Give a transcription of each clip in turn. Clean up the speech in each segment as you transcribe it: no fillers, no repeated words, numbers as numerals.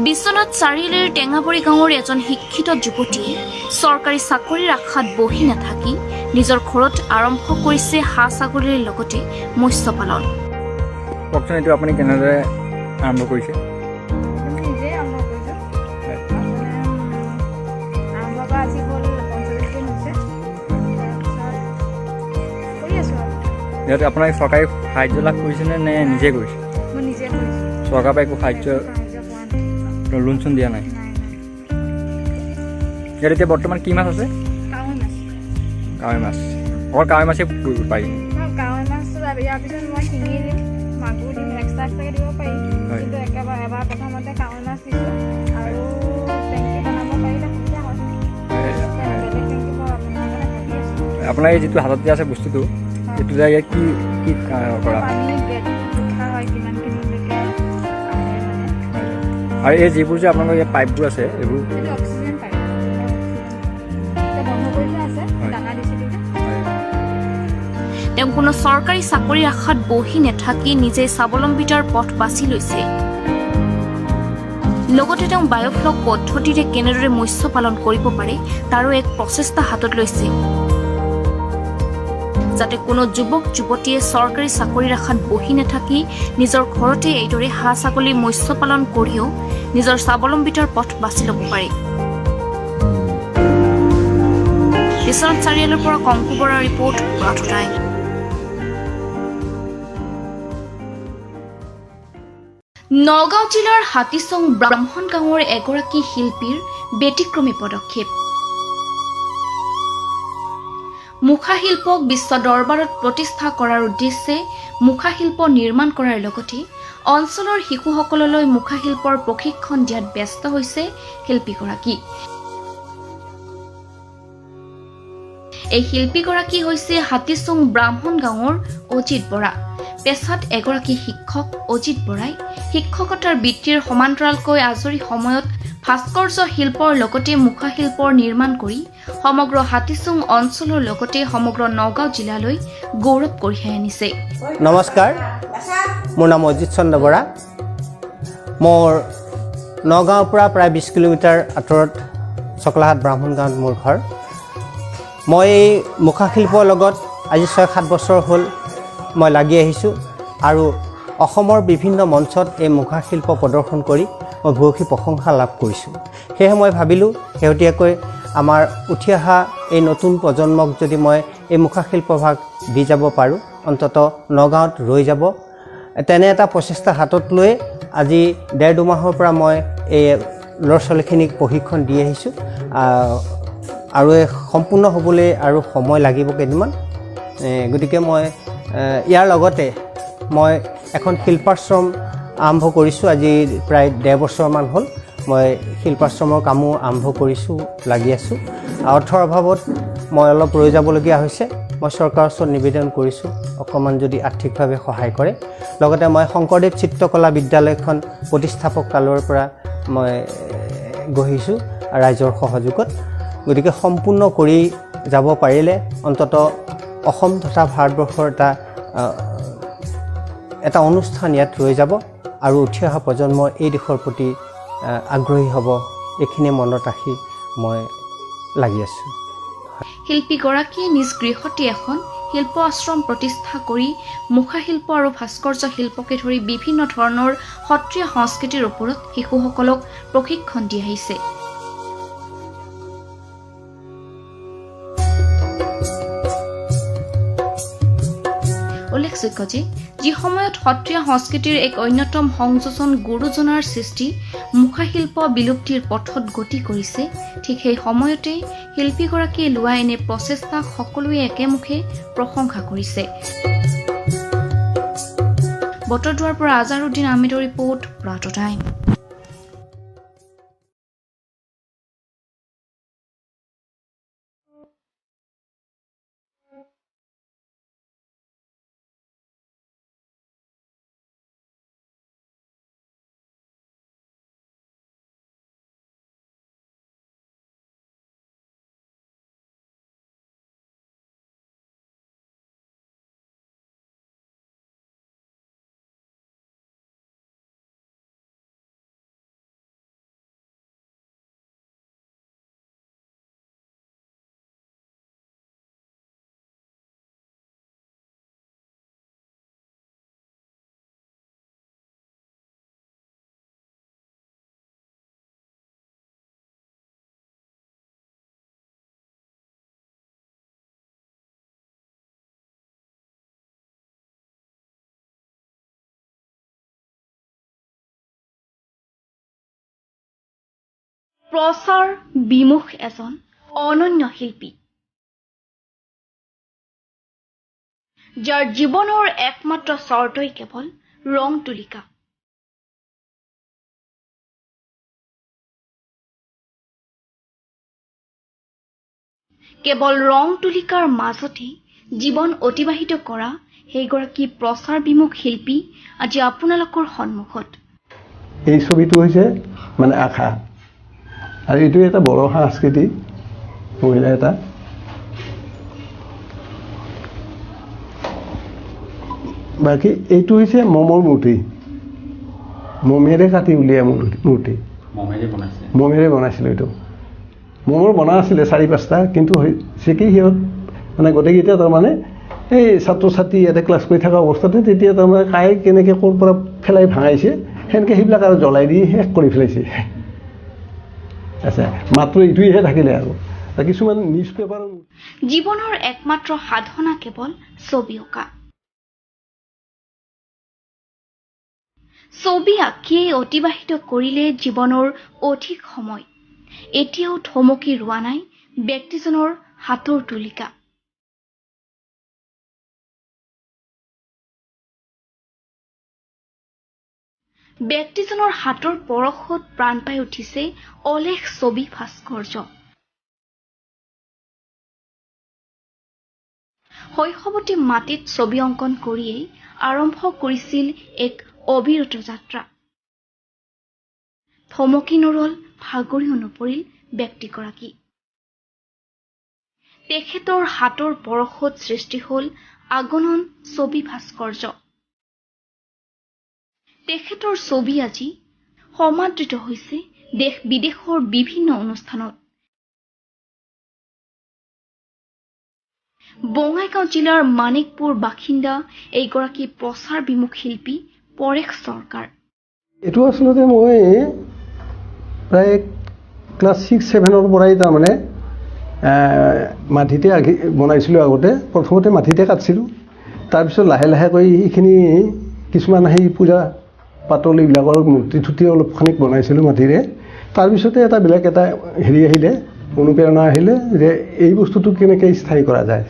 বিশ্বনাথ চাৰিআলিৰ টেঙাবৰী গাঁৱৰ এজন শিক্ষিত যুৱতীয়ে চৰকাৰী চাকৰিৰ আশাত বহি নাথাকি নিজৰ ঘৰত আৰম্ভ কৰিছে হাঁহ ছাগলীৰ লগতে মৎস্য পালন। কওকচোন এইটো আপুনি কেনেদৰে আৰম্ভ কৰিছে? নিজে আৰম্ভ কৰিছোঁ। আৰম্ভ কৰা আজি হ'ল 45 দিন হৈছে। তাৰপিছত কৰি আছোঁ আৰু। ইয়াত আপোনাক চৰকাৰী সাহায্য লাভ কৰিছেনে নে নিজে কৰিছে? মই নিজে কৰিছোঁ। চৰকাৰৰ পৰা একো সাহায্য লোন চোন দিয়া নাই? ইয়াত এতিয়া বৰ্তমান কি মাছ আছে? কাৱৈ মাছ। কাৱৈ মাছ। অকল কাৱৈ মাছেই কৰিব পাৰি? কাৱৈ মাছটো ইয়াৰ পিছত মই শিঙি দিম, মাগুৰ দিম, এক্সট্ৰাকৈ দিব পাৰি। কিন্তু এবাৰ প্ৰথমতে কাৱৈ মাছ দিছোঁ আৰু টেংকি বনাব পাৰিলে সুবিধা হয়। বেলেগ টেংকি ভাবি আছোঁ। আপোনাৰ এই যিটো হাতত যে আছে বস্তুটো, এইটো যে ইয়াত কি কি কৰা? পানী জোখা হয় কিমানখিনিলৈকে আহে মানে। আৰু এই যিবোৰ যে আপোনালোকৰ ইয়াত পাইপবোৰ আছে এইবোৰ এইটো অক্সিজেন পাইপ। বন্ধ কৰি থোৱা আছে, দানা দিছিলোঁ যে। তেওঁ কোনো চৰকাৰী চাকৰিৰ আশাত বহি নাথাকি নিজে স্বাৱলম্বিতাৰ পথ বাছি লৈছে। লগতে তেওঁ বায়'ফ্লক পদ্ধতিৰে কেনেদৰে মৎস্য পালন কৰিব পাৰে তাৰো এক প্ৰচেষ্টা হাতত লৈছে, যাতে কোনো যুৱক যুৱতীয়ে চৰকাৰী চাকৰিৰ আশাত বহি নাথাকি নিজৰ ঘৰতে এইদৰে হাঁহ ছাগলী মৎস্য পালন কৰিও নিজৰ স্বাৱলম্বিতাৰ পথ বাছি ল'ব পাৰে। বিশ্বনাথ চাৰিআলিৰ পৰা কংকু বৰাৰ ৰিপৰ্ট, প্ৰাৰ্থ টাইম। নগাঁও জিলাৰ হাতীচং ব্ৰাহ্মণ গাঁৱৰ এগৰাকী শিল্পীৰ ব্যতিক্ৰমী পদক্ষেপ। মুখাশিল্পক বিশ্ব দৰবাৰত প্ৰতিষ্ঠা কৰাৰ উদ্দেশ্যে মুখাশিল্প নিৰ্মাণ কৰাৰ লগতে অঞ্চলৰ শিশুসকললৈ মুখাশিল্পৰ প্ৰশিক্ষণ দিয়াত ব্যস্ত হৈছে শিল্পীগৰাকী। এই শিল্পীগৰাকী হৈছে হাতীচং ব্ৰাহ্মণ গাঁৱৰ অজিত বৰা। পেছাত এগৰাকী শিক্ষক অজিত বৰাই শিক্ষকতাৰ বৃত্তিৰ সমান্তৰালকৈ আজৰি সময়ত ভাস্কৰ্য শিল্পৰ লগতে মুখাশিল্পৰ নিৰ্মাণ কৰি সমগ্ৰ হাতীচং অঞ্চলৰ লগতে সমগ্ৰ নগাঁও জিলালৈ গৌৰৱ কঢ়িয়াই আনিছে। নমস্কাৰ, মোৰ নাম অজিত চন্দ্ৰ বৰা। মোৰ নগাঁৱৰ পৰা প্ৰায় 20 কিলোমিটাৰ আঁতৰত চকলাহাট ব্ৰাহ্মণ গাঁৱত মোৰ ঘৰ। মই এই মুখাশিল্পৰ লগত আজি 6-7 বছৰ হ'ল মই লাগি আহিছোঁ আৰু অসমৰ বিভিন্ন মঞ্চত এই মুখাশিল্প প্ৰদৰ্শন কৰি মই বহুখিনি প্ৰশংসা লাভ কৰিছোঁ। সেয়েহে মই ভাবিলোঁ শেহতীয়াকৈ আমাৰ উঠি অহা এই নতুন প্ৰজন্মক যদি মই এই মুখাশিল্পভাগ দি যাব পাৰোঁ, অন্ততঃ নগাঁৱত ৰৈ যাব। তেনে এটা প্ৰচেষ্টা হাতত লৈ আজি 1.5-2 মাহৰ পৰা মই এই ল'ৰা ছোৱালীখিনিক প্ৰশিক্ষণ দি আহিছোঁ আৰু এই সম্পূৰ্ণ হ'বলৈ আৰু সময় লাগিব কেইদিনমান। গতিকে মই ইয়াৰ লগতে মই এখন শিল্পাশ্ৰম আৰম্ভ কৰিছোঁ। আজি প্ৰায় 1.5 বছৰমান হ'ল মই শিল্পাশ্ৰমৰ কামো আৰম্ভ কৰিছোঁ, লাগি আছোঁ। অৰ্থৰ অভাৱত মই অলপ ৰৈ যাবলগীয়া হৈছে। মই চৰকাৰৰ ওচৰত নিবেদন কৰিছোঁ অকণমান যদি আৰ্থিকভাৱে সহায় কৰে। লগতে মই শংকৰদেৱ চিত্ৰকলা বিদ্যালয়খন প্ৰতিষ্ঠাপক কালৰ পৰা মই গঢ়িছোঁ ৰাইজৰ সহযোগত। গতিকে সম্পূৰ্ণ কৰি যাব পাৰিলে অন্ততঃ অসম তথা ভাৰতবৰ্ষৰ এটা অনুষ্ঠান ইয়াত ৰৈ যাব আৰু উঠি অহা প্ৰজন্ম এই দিশৰ প্ৰতি আগ্ৰহী হ'ব। এইখিনি মনত ৰাখি মই লাগি আছোঁ। শিল্পীগৰাকীয়ে নিজ গৃহতে এখন শিল্প আশ্ৰম প্ৰতিষ্ঠা কৰি মুখাশিল্প আৰু ভাস্কৰ্য শিল্পকে ধৰি বিভিন্ন ধৰণৰ সত্ৰীয়া সংস্কৃতিৰ ওপৰত শিশুসকলক প্ৰশিক্ষণ দি আহিছে। উল্লেখযোগ্য যে যি সময়ত সত্ৰীয়া সংস্কৃতিৰ এক অন্যতম সংযোজন গুৰুজনাৰ সৃষ্টি মুখাশিল্প বিলুপ্তিৰ পথত গতি কৰিছে, ঠিক সেই সময়তে শিল্পীগৰাকীয়ে লোৱা এনে প্ৰচেষ্টাক সকলোৱে একেমুখে প্ৰশংসা কৰিছে। বটদ্ৰৱাৰ পৰা আজাৰুদ্দিন আহমেদৰ ৰিপৰ্ট, প্ৰাৰ্থ টাইম। প্ৰচাৰ বিমুখ এজন অনন্য শিল্পী, যাৰ জীৱনৰ একমাত্ৰ চৰ্তই কেৱল ৰং তুলিকা। কেৱল ৰং তুলিকাৰ মাজতে জীৱন অতিবাহিত কৰা সেইগৰাকী প্ৰচাৰ বিমুখ শিল্পী আজি আপোনালোকৰ সন্মুখত। এই ছবিটো হৈছে মানে আশা, আৰু এইটো এটা বড়ো সংস্কৃতি, মহিলা এটা। বাকী এইটো হৈছে মমৰ মূৰ্তি, মমেৰে কাটি উলিয়াই মূৰ্তি, মমেৰে বনাইছিলোঁ। এইটো মমৰ বনা আছিলে 4-5টা, কিন্তু হৈছে কি সিহঁত মানে গোটেইকেইটা তাৰমানে এই ছাত্ৰ ছাত্ৰী ইয়াতে ক্লাছ কৰি থকা অৱস্থাতে তেতিয়া তাৰমানে কাই কেনেকৈ ক'ৰ পৰা ফেলাই ভাঙাইছে সেনেকৈ সেইবিলাক আৰু জ্বলাই দি শেষ কৰি পেলাইছে। আচ্ছা, মাত্ৰ এইটোহে থাকিলে আৰু কিছুমান নিউজ পেপাৰ। জীৱনৰ একমাত্ৰ সাধনা কেৱল ছবি অঁকা। ছবি আঁকিয়েই অতিবাহিত কৰিলে জীৱনৰ অধিক সময়। এতিয়াও থমকি ৰোৱা নাই ব্যক্তিজনৰ হাতৰ তুলিকা। ব্যক্তিজনৰ হাতৰ পৰশত প্ৰাণ পাই উঠিছে অলেখ ছবি ভাস্কৰ্য। শৈশৱতে মাটিত ছবি অংকন কৰিয়েই আৰম্ভ কৰিছিল এক অবিৰত যাত্ৰা। থমকি নৰল, ভাগৰিও নপৰিল ব্যক্তিগৰাকী। তেখেতৰ হাতৰ পৰশত সৃষ্টি হ'ল আগনন ছবি ভাস্কৰ্য। তেখেতৰ ছবি আজি সমাদৃত হৈছে দেশ বিদেশৰ বিভিন্ন অনুষ্ঠানত। বঙাইগাঁও জিলাৰ মানিকপুৰ বাসিন্দা এইগৰাকী প্ৰচাৰ বিমুখ শিল্পী পৰেশ চৰকাৰ। এইটো আচলতে মই প্ৰায় ক্লাছ 6-7ৰ পৰাই তাৰমানে মাটিতে বনাইছিলোঁ। আগতে প্ৰথমতে মাটিতে কাটিছিলোঁ, তাৰপিছত লাহে লাহেকৈ এইখিনি কিছুমান সেই পূজা পাতল এইবিলাকৰ মূৰ্তি থুৰ্তি অলপখানিক বনাইছিলোঁ মাটিৰে। তাৰপিছতে এটা বেলেগ এটা হেৰি আহিলে, অনুপ্ৰেৰণা আহিলে যে এই বস্তুটো কেনেকৈ স্থায়ী কৰা যায়,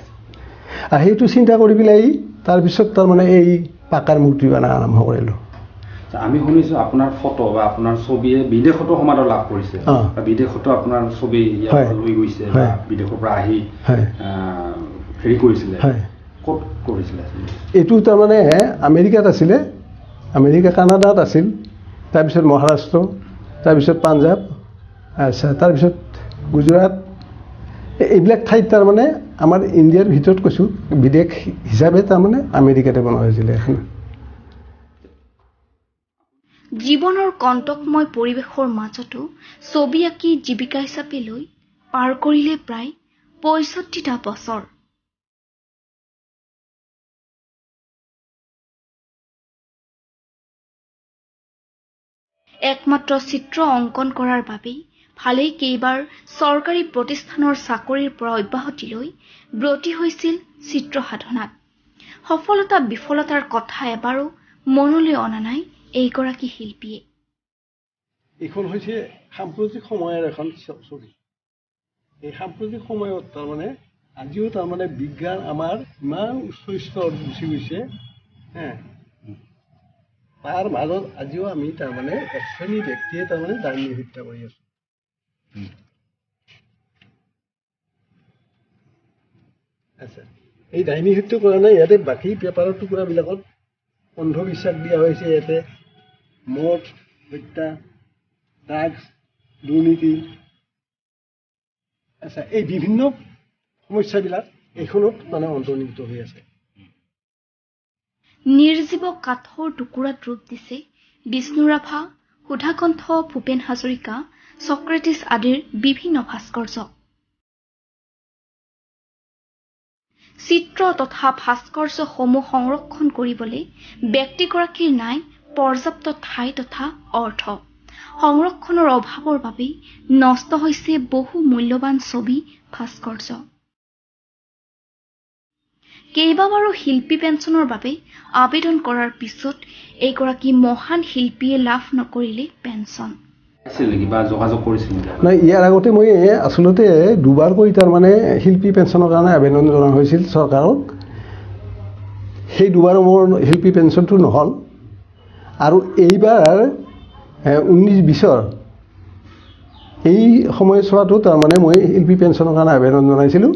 আৰু সেইটো চিন্তা কৰি পেলাই তাৰপিছত তাৰমানে এই পাকাৰ মূৰ্তি বনাই আৰম্ভ কৰিলোঁ। আমি শুনিছোঁ আপোনাৰ ফটো বা আপোনাৰ ছবিয়ে বিদেশতো সমাদৰ লাভ কৰিছে, বিদেশতো আপোনাৰ ছবি লৈ গৈছে, বিদেশৰ পৰা আহি হেৰি কৰিছিলে। ক'ত কৰিছিলে? এইটো তাৰমানে আমেৰিকাত আছিলে, আমেৰিকা কানাডাত আছিল, তাৰপিছত মহাৰাষ্ট্ৰ, তাৰপিছত পাঞ্জাৱ, আচ্ছা, তাৰপিছত গুজৰাট, এইবিলাক ঠাইত তাৰমানে আমাৰ ইণ্ডিয়াৰ ভিতৰত কৈছোঁ, বিদেশ হিচাপে তাৰমানে আমেৰিকাতে বনোৱা হৈছিলে এখন। জীৱনৰ কণ্টকময় পৰিৱেশৰ মাজতো ছবি আঁকি জীৱিকা হিচাপে লৈ পাৰ কৰিলে প্ৰায় 65টা বছৰ। একমাত্ৰ চিত্ৰ অংকন কৰাৰ বাবেই ভালেই কেইবাৰ চৰকাৰী প্ৰতিষ্ঠানৰ চাকৰিৰ পৰা অব্যাহতি লৈ ব্ৰতী হৈছিল চিত্ৰ সাধনাত। সফলতা বিফলতাৰ কথা এবাৰো মনলৈ অনা নাই এইগৰাকী শিল্পীয়ে। এইখন হৈছে সাম্প্ৰতিক সময়ৰ এখন ছবি। এই সাম্প্ৰতিক সময়ত তাৰমানে আজিও তাৰমানে বিজ্ঞান আমাৰ ইমান উচ্চ স্তৰত গুচি গৈছে, তাৰ মাজত আজিও আমি তাৰমানে এক শ্ৰেণী ব্যক্তিয়ে তাৰমানে ডাইনী হত্যা কৰি আছোঁ। আচ্ছা, এই ডাইনী হত্যা কৰা নাই, ইয়াতে বাকী পেপাৰৰ টুকুৰাবিলাকত অন্ধবিশ্বাস দিয়া হৈছে। ইয়াতে মদ, হত্যা, ড্ৰাগছ, দুৰ্নীতি, আচ্ছা, এই বিভিন্ন সমস্যাবিলাক এইখনত মানে অন্তৰ্নিহিত হৈ আছে। নিৰ্জীৱ কাঠৰ টুকুৰাত ৰূপ দিছে বিষ্ণুৰাভা, সুধাকণ্ঠ, ভূপেন হাজৰিকা, চক্ৰেটিছ আদিৰ বিভিন্ন ভাস্কৰ্য। চিত্ৰ তথা ভাস্কৰ্যসমূহ সংৰক্ষণ কৰিবলৈ ব্যক্তিগৰাকীৰ নাই পৰ্যাপ্ত ঠাই তথা অৰ্থ। সংৰক্ষণৰ অভাৱৰ বাবেই নষ্ট হৈছে বহু মূল্যৱান ছবি ভাস্কৰ্য। কেইবাবাৰো শিল্পী পেঞ্চনৰ বাবে আবেদন কৰাৰ পিছত এইগৰাকী মহান শিল্পীয়ে লাভ নকৰিলে পেঞ্চন। আছিল নেকি বা যোগাযোগ কৰিছিল নেকি? নাই, ইয়াৰ আগতে মই আচলতে দুবাৰকৈ তাৰমানে শিল্পী পেঞ্চনৰ কাৰণে আবেদন জনোৱা হৈছিল চৰকাৰক। সেই দুবাৰ মোৰ শিল্পী পেঞ্চনটো নহ'ল, আৰু এইবাৰ 19-20 এই সময়ছোৱাটো তাৰমানে মই শিল্পী পেঞ্চনৰ কাৰণে আবেদন জনাইছিলোঁ,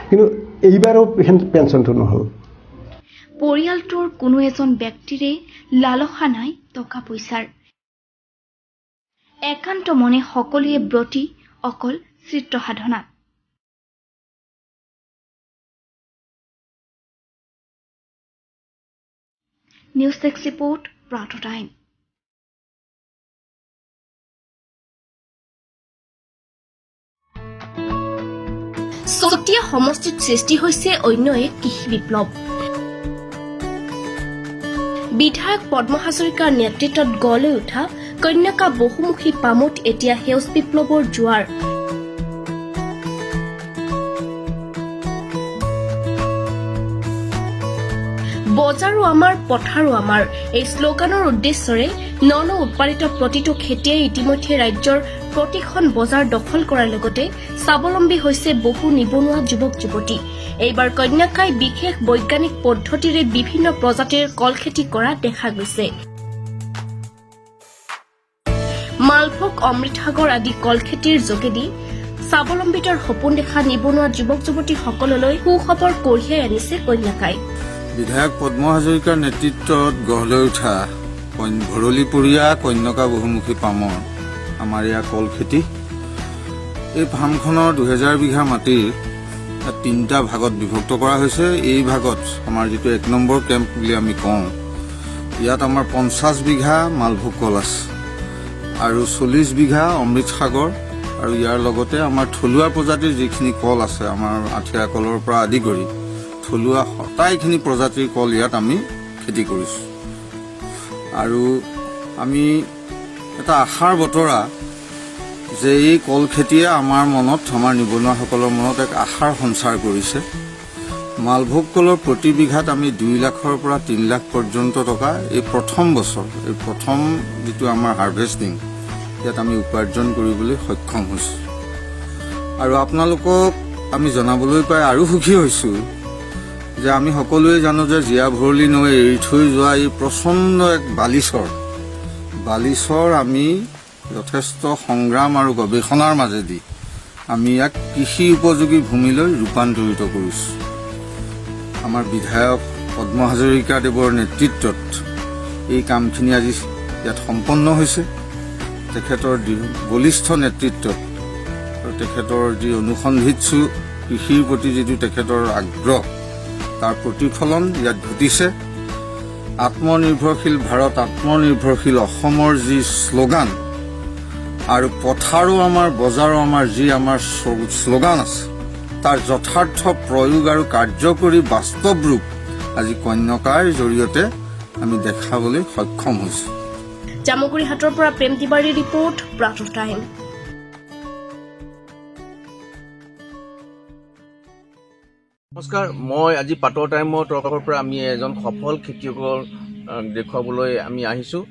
কিন্তু এইবাৰো পেঞ্চনটো নহ'ল। পৰিয়ালটোৰ কোনো এজন ব্যক্তিৰে লালসা নাই টকা পইচাৰ। একান্ত মনে সকলোৱে ব্ৰতী অকল চিত্ৰ সাধনাত। নিউজ ডেস্ক ৰিপৰ্ট, প্ৰাতঃ টাইম। চতিয়া সমষ্টিত সৃষ্টি হৈছে অন্য এক কৃষি বিপ্লৱ। বিধায়ক পদ্ম হাজৰিকাৰ নেতৃত্বত গঢ় লৈ উঠা কন্যাকা বহুমুখী পামত এতিয়া সেউজ বিপ্লৱৰ জোৱাৰ। বজাৰো আমাৰ, পথাৰো আমাৰ এই শ্লোগানৰ উদ্দেশ্যৰে ন উৎপাদিত প্ৰতিটো খেতিয়ে ইতিমধ্যে ৰাজ্যৰ প্ৰতিখন বজাৰ দখল কৰাৰ লগতে স্বাৱলম্বী হৈছে বহু নিবনুৱা যুৱক যুৱতী। এইবাৰ কন্যাকাই বিশেষ বৈজ্ঞানিক পদ্ধতিৰে বিভিন্ন প্ৰজাতিৰ কল খেতি কৰা দেখা গৈছে। মালভোগ, অমৃতসাগৰ আদি কল খেতিৰ যোগেদি স্বাৱলম্বিতাৰ সপোন দেখা নিবনুৱা যুৱক যুৱতীসকললৈ সুখবৰ কঢ়িয়াই আনিছে কন্যাকাই। বিধায়ক পদ্ম হাজৰিকাৰ নেতৃত্বত গঢ় লৈ উঠা ভৰলীপৰীয়া কন্যাকা বহুমুখী পামৰ আমাৰ ইয়াৰ কল খেতি। এই ফাৰ্মখনৰ 2000 বিঘা মাটিৰ 3টা ভাগত বিভক্ত কৰা হৈছে। এই ভাগত আমাৰ যিটো 1 নম্বৰ কেম্প বুলি আমি কওঁ, ইয়াত আমাৰ 50 বিঘা মালভোগ কল আছে আৰু 40 বিঘা অমৃতসাগৰ, আৰু ইয়াৰ লগতে আমাৰ থলুৱা প্ৰজাতিৰ যিখিনি কল আছে, আমাৰ আঠিয়া কলৰ পৰা আদি কৰি থলুৱা আটাইখিনি প্ৰজাতিৰ কল ইয়াত আমি খেতি কৰিছোঁ। আৰু আমি এটা আশাৰ বতৰা যে এই কল খেতিয়ে আমাৰ মনত, আমাৰ নিবনুৱাসকলৰ মনত এক আশাৰ সঞ্চাৰ কৰিছে। মালভোগ কলৰ প্ৰতি বিঘাত আমি 2 লাখৰ পৰা 3 লাখ পৰ্যন্ত টকা এই প্ৰথম বছৰ, এই প্ৰথম যিটো আমাৰ হাৰ্ভেষ্টিং, ইয়াত আমি উপাৰ্জন কৰিবলৈ সক্ষম হৈছোঁ। আৰু আপোনালোকক আমি জনাবলৈ পাই আৰু সুখী হৈছোঁ যে আমি সকলোৱে জানো যে জীয়া ভৰলী নৈ এৰি থৈ যোৱা এই প্ৰচণ্ড এক বালিচৰ আমি যথেষ্ট সংগ্ৰাম আৰু গৱেষণাৰ মাজেদি আমি ইয়াক কৃষি উপযোগী ভূমিলৈ ৰূপান্তৰিত কৰিছোঁ। আমাৰ বিধায়ক পদ্ম হাজৰিকাদেৱৰ নেতৃত্বত এই কামখিনি আজি ইয়াত সম্পন্ন হৈছে। তেখেতৰ বলিষ্ঠ নেতৃত্বত আৰু তেখেতৰ যি অনুসন্ধিৎসু কৃষিৰ প্ৰতি যিটো তেখেতৰ আগ্ৰহ, তাৰ প্ৰতিফলন ইয়াত ঘটিছে। আত্মনিৰ্ভৰশীল ভাৰত, আত্মনিৰ্ভৰশীল অসমৰ যি শ্লোগান, আৰু পথাৰো আমাৰ, বজাৰো আমাৰ যি আমাৰ শ্লোগান আছে, তাৰ যথাৰ্থ প্ৰয়োগ আৰু কাৰ্যকৰী বাস্তৱ ৰূপ আজি কন্যাকাৰ জৰিয়তে আমি দেখাবলৈ সক্ষম হৈছোঁ। জামুগুৰিহাটৰ পৰা প্ৰেম তিৱাৰীৰ ৰিপৰ্ট, প্ৰাতঃ টাইম। নমস্কাৰ, মই আজি পাটৰ টাইমৰ তৰফৰ পৰা আমি এজন সফল খেতিয়কৰ দেখুৱাবলৈ আমি আহিছোঁ।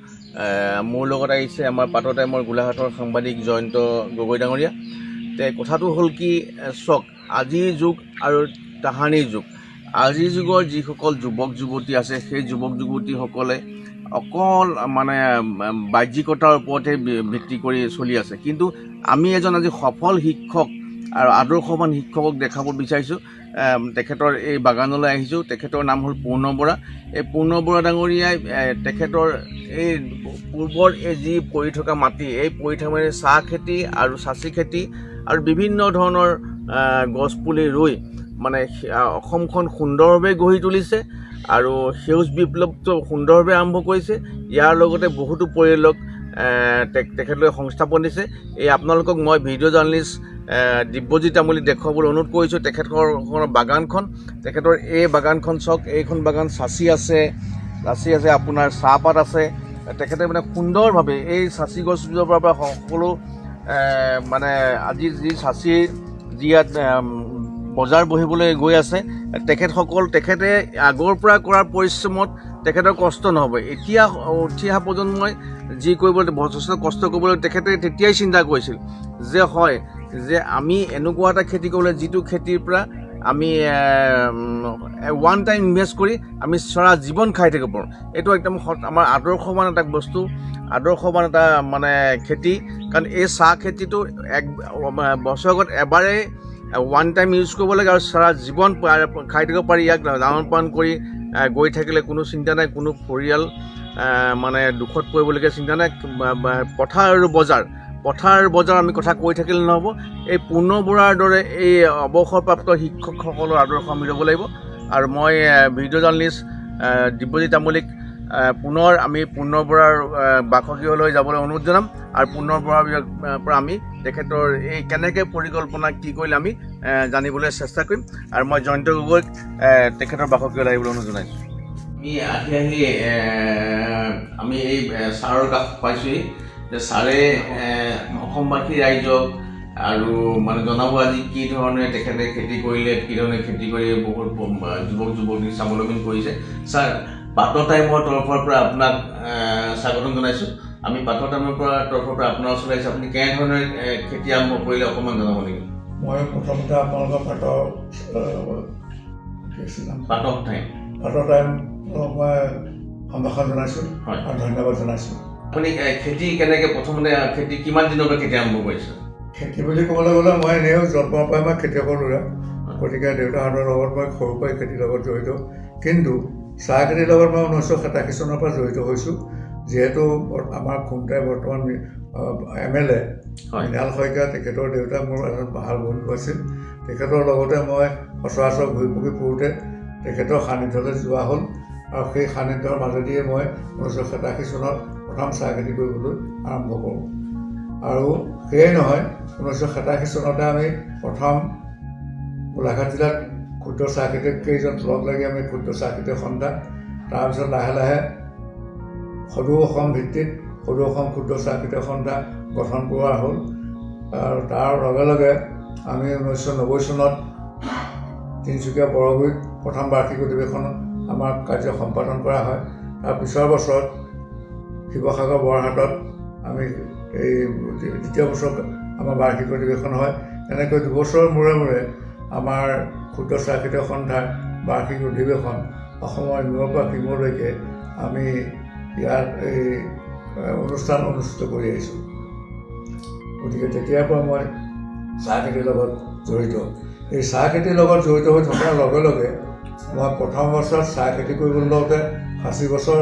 মোৰ লগত আহিছে আমাৰ পাটৰ টাইমৰ গোলাঘাটৰ সাংবাদিক জয়ন্ত গগৈ ডাঙৰীয়া। কথাটো হ'ল কি, চাওক, আজিৰ যুগ আৰু তাহানিৰ যুগ। আজিৰ যুগৰ যিসকল যুৱক যুৱতী আছে, সেই যুৱক যুৱতীসকলে অকল মানে বাহ্যিকতাৰ ওপৰতে ভিত্তি কৰি চলি আছে। কিন্তু আমি এজন আজি সফল শিক্ষক আৰু আদৰ্শৱান শিক্ষকক দেখাব বিচাৰিছোঁ। তেখেতৰ এই বাগানলৈ আহিছোঁ। তেখেতৰ নাম হ'ল পূৰ্ণ বৰা। এই পূৰ্ণ বৰা ডাঙৰীয়াই তেখেতৰ এই পূৰ্বৰ এই যি পৰি থকা মাটি, এই পৰি থকা চাহ খেতি আৰু চাচি খেতি আৰু বিভিন্ন ধৰণৰ গছপুলি ৰুই মানে অসমখন সুন্দৰভাৱে গঢ়ি তুলিছে আৰু সেউজ বিপ্লৱটো সুন্দৰভাৱে আৰম্ভ কৰিছে। ইয়াৰ লগতে বহুতো পৰিয়ালক তেখেতলৈ সংস্থাপন দিছে। এই আপোনালোকক মই ভিডিঅ' জাৰ্নেলিষ্ট দিব্যজিৎ তামুলী দেখুৱাবলৈ অনুৰোধ কৰিছোঁ তেখেতৰ বাগানখন। তেখেতৰ এই বাগানখন চাওক, এইখন বাগান চাচি আছে, আপোনাৰ চাহপাত আছে। তেখেতে মানে সুন্দৰভাৱে এই চাচি গছজোপাৰ পৰা সকলো মানে আজি যি চাচিৰ যি ইয়াত বজাৰ বহিবলৈ গৈ আছে, তেখেতে আগৰ পৰা কৰাৰ পৰিশ্ৰমত তেখেতৰ কষ্ট নহ'ব। এতিয়া উঠি অহা প্ৰজন্মই যি কৰিবলৈ যথেষ্ট কষ্ট কৰিবলৈ তেখেতে তেতিয়াই চিন্তা কৰিছিল যে হয় যে আমি এনেকুৱা এটা খেতি কৰিবলৈ যিটো খেতিৰ পৰা আমি ওৱান টাইম ইনভেষ্ট কৰি আমি সাৰা জীৱন খাই থাকিব পাৰোঁ। এইটো একদম আমাৰ আদৰ্শৱান এটা বস্তু, আদৰ্শৱান এটা মানে খেতি। কাৰণ এই চাহ খেতিটো বছৰেকত এবাৰেই ওৱান টাইম ইউজ কৰিব লাগে আৰু সাৰা জীৱন খাই থাকিব পাৰি। ইয়াক লালন পালন কৰি গৈ থাকিলে কোনো চিন্তা নাই, কোনো পৰিয়াল মানে দুখত পৰিবলগীয়া চিন্তা নাই। পথাৰ আৰু বজাৰ আমি কথা কৈ থাকিলে নহ'ব। এই পুৰ্ণ বৰাৰ দৰে এই অৱসৰপ্ৰাপ্ত শিক্ষকসকলৰ আদৰ্শ আমি ল'ব লাগিব। আৰু মই ভিডিঅ' জাৰ্নেলিষ্ট দিব্যজিৎ তামুলীক পুনৰ আমি পুৰ্ণ বৰাৰ বাসগৃহলৈ যাবলৈ অনুৰোধ জনাম। আৰু পুৰ্ণ বৰাৰ পৰা আমি তেখেতৰ এই কেনেকৈ পৰিকল্পনা কি কৰিলে আমি জানিবলৈ চেষ্টা কৰিম। আৰু মই জয়ন্ত গগৈক তেখেতৰ বাসগৃহলৈ আহিবলৈ অনুৰোধ জনাইছোঁ। আহি আমি এই ছাৰৰ কাষ পাইছোঁহি যে ছাৰে অসমবাসী ৰাইজক আৰু মানে জনাব আজি কি ধৰণে তেখেতে খেতি কৰিলে, কি ধৰণে খেতি কৰি বহুত যুৱক যুৱতী স্বাৱলম্বী কৰিছে। ছাৰ, পাতৰ টাইমৰ তৰফৰ পৰা আপোনাক স্বাগতম জনাইছোঁ। আমি পাতৰ টাইমৰ তৰফৰ পৰা আপোনাৰ ওচৰলৈ আহিছোঁ। আপুনি কেনেধৰণে খেতি আৰম্ভ কৰিলে অকণমান জনাব নেকি? মই প্ৰথমতে আপোনালোকৰ পাতৰ টাইম মই সম্ভাষণ জনাইছোঁ আৰু ধন্যবাদ জনাইছোঁ। আপুনি খেতি কেনেকৈ প্ৰথমতে খেতি কিমান দিনৰ পৰা খেতি আৰম্ভ কৰিছে? খেতি বুলি ক'বলৈ গ'লে মই এনেও জন্মৰ পৰাই মই খেতিয়কৰ ল'ৰা, গতিকে দেউতাহঁতৰ লগত মই সৰুৰ পৰাই খেতিৰ লগত জড়িত। কিন্তু চাহ খেতিৰ লগত মই 1987 চনৰ পৰা জড়িত হৈছোঁ। যিহেতু আমাৰ খুমটাই বৰ্তমান MLA মৃণাল শইকীয়া, তেখেতৰ দেউতা মোৰ এজন ভাল বন্ধু আছিল। তেখেতৰ লগতে মই সচৰাচৰ ঘূৰি পকি ফুৰোঁতে তেখেতৰ সান্নিধ্যলৈ যোৱা হ'ল আৰু সেই সান্নিধ্যৰ মাজেদিয়ে মই 1987 চনত প্ৰথম চাহ খেতি কৰিবলৈ আৰম্ভ কৰোঁ। আৰু সেয়াই নহয়, 1987 চনতে আমি প্ৰথম গোলাঘাট জিলাত ক্ষুদ্ৰ চাহ খেতিয়ক কেইজন লগ লাগি আমি ক্ষুদ্ৰ চাহ খেতিৰ সন্ধান, তাৰপিছত লাহে লাহে সদৌ অসম ভিত্তিত সদৌ অসম ক্ষুদ্ৰ চাহ খেতিয়ক সন্ধান গঠন কৰা হ'ল। আৰু তাৰ লগে লগে আমি 1990 চনত তিনিচুকীয়া বৰগুৰিত প্ৰথম বাৰ্ষিক অধিৱেশনত আমাৰ কাৰ্য সম্পাদন কৰা হয়। তাৰ পিছৰ বছৰত শিৱসাগৰ বৰহাটত আমি এই দ্বিতীয় বছৰ আমাৰ বাৰ্ষিক অধিৱেশন হয়। এনেকৈ দুবছৰৰ মূৰে মূৰে আমাৰ ক্ষুদ্ৰ চাহ খেতিয়ক সন্থাৰ বাৰ্ষিক অধিৱেশন অসমৰ ইমূৰৰ পৰা সিমূৰলৈকে আমি ইয়াত এই অনুষ্ঠান অনুষ্ঠিত কৰি আহিছোঁ। গতিকে তেতিয়াৰ পৰা মই চাহ খেতিৰ লগত জড়িত। এই চাহ খেতিৰ লগত জড়িত হৈ থকাৰ লগে লগে মই প্ৰথম বছৰত চাহ খেতি কৰিবলৈ লওঁতে 80 বছৰ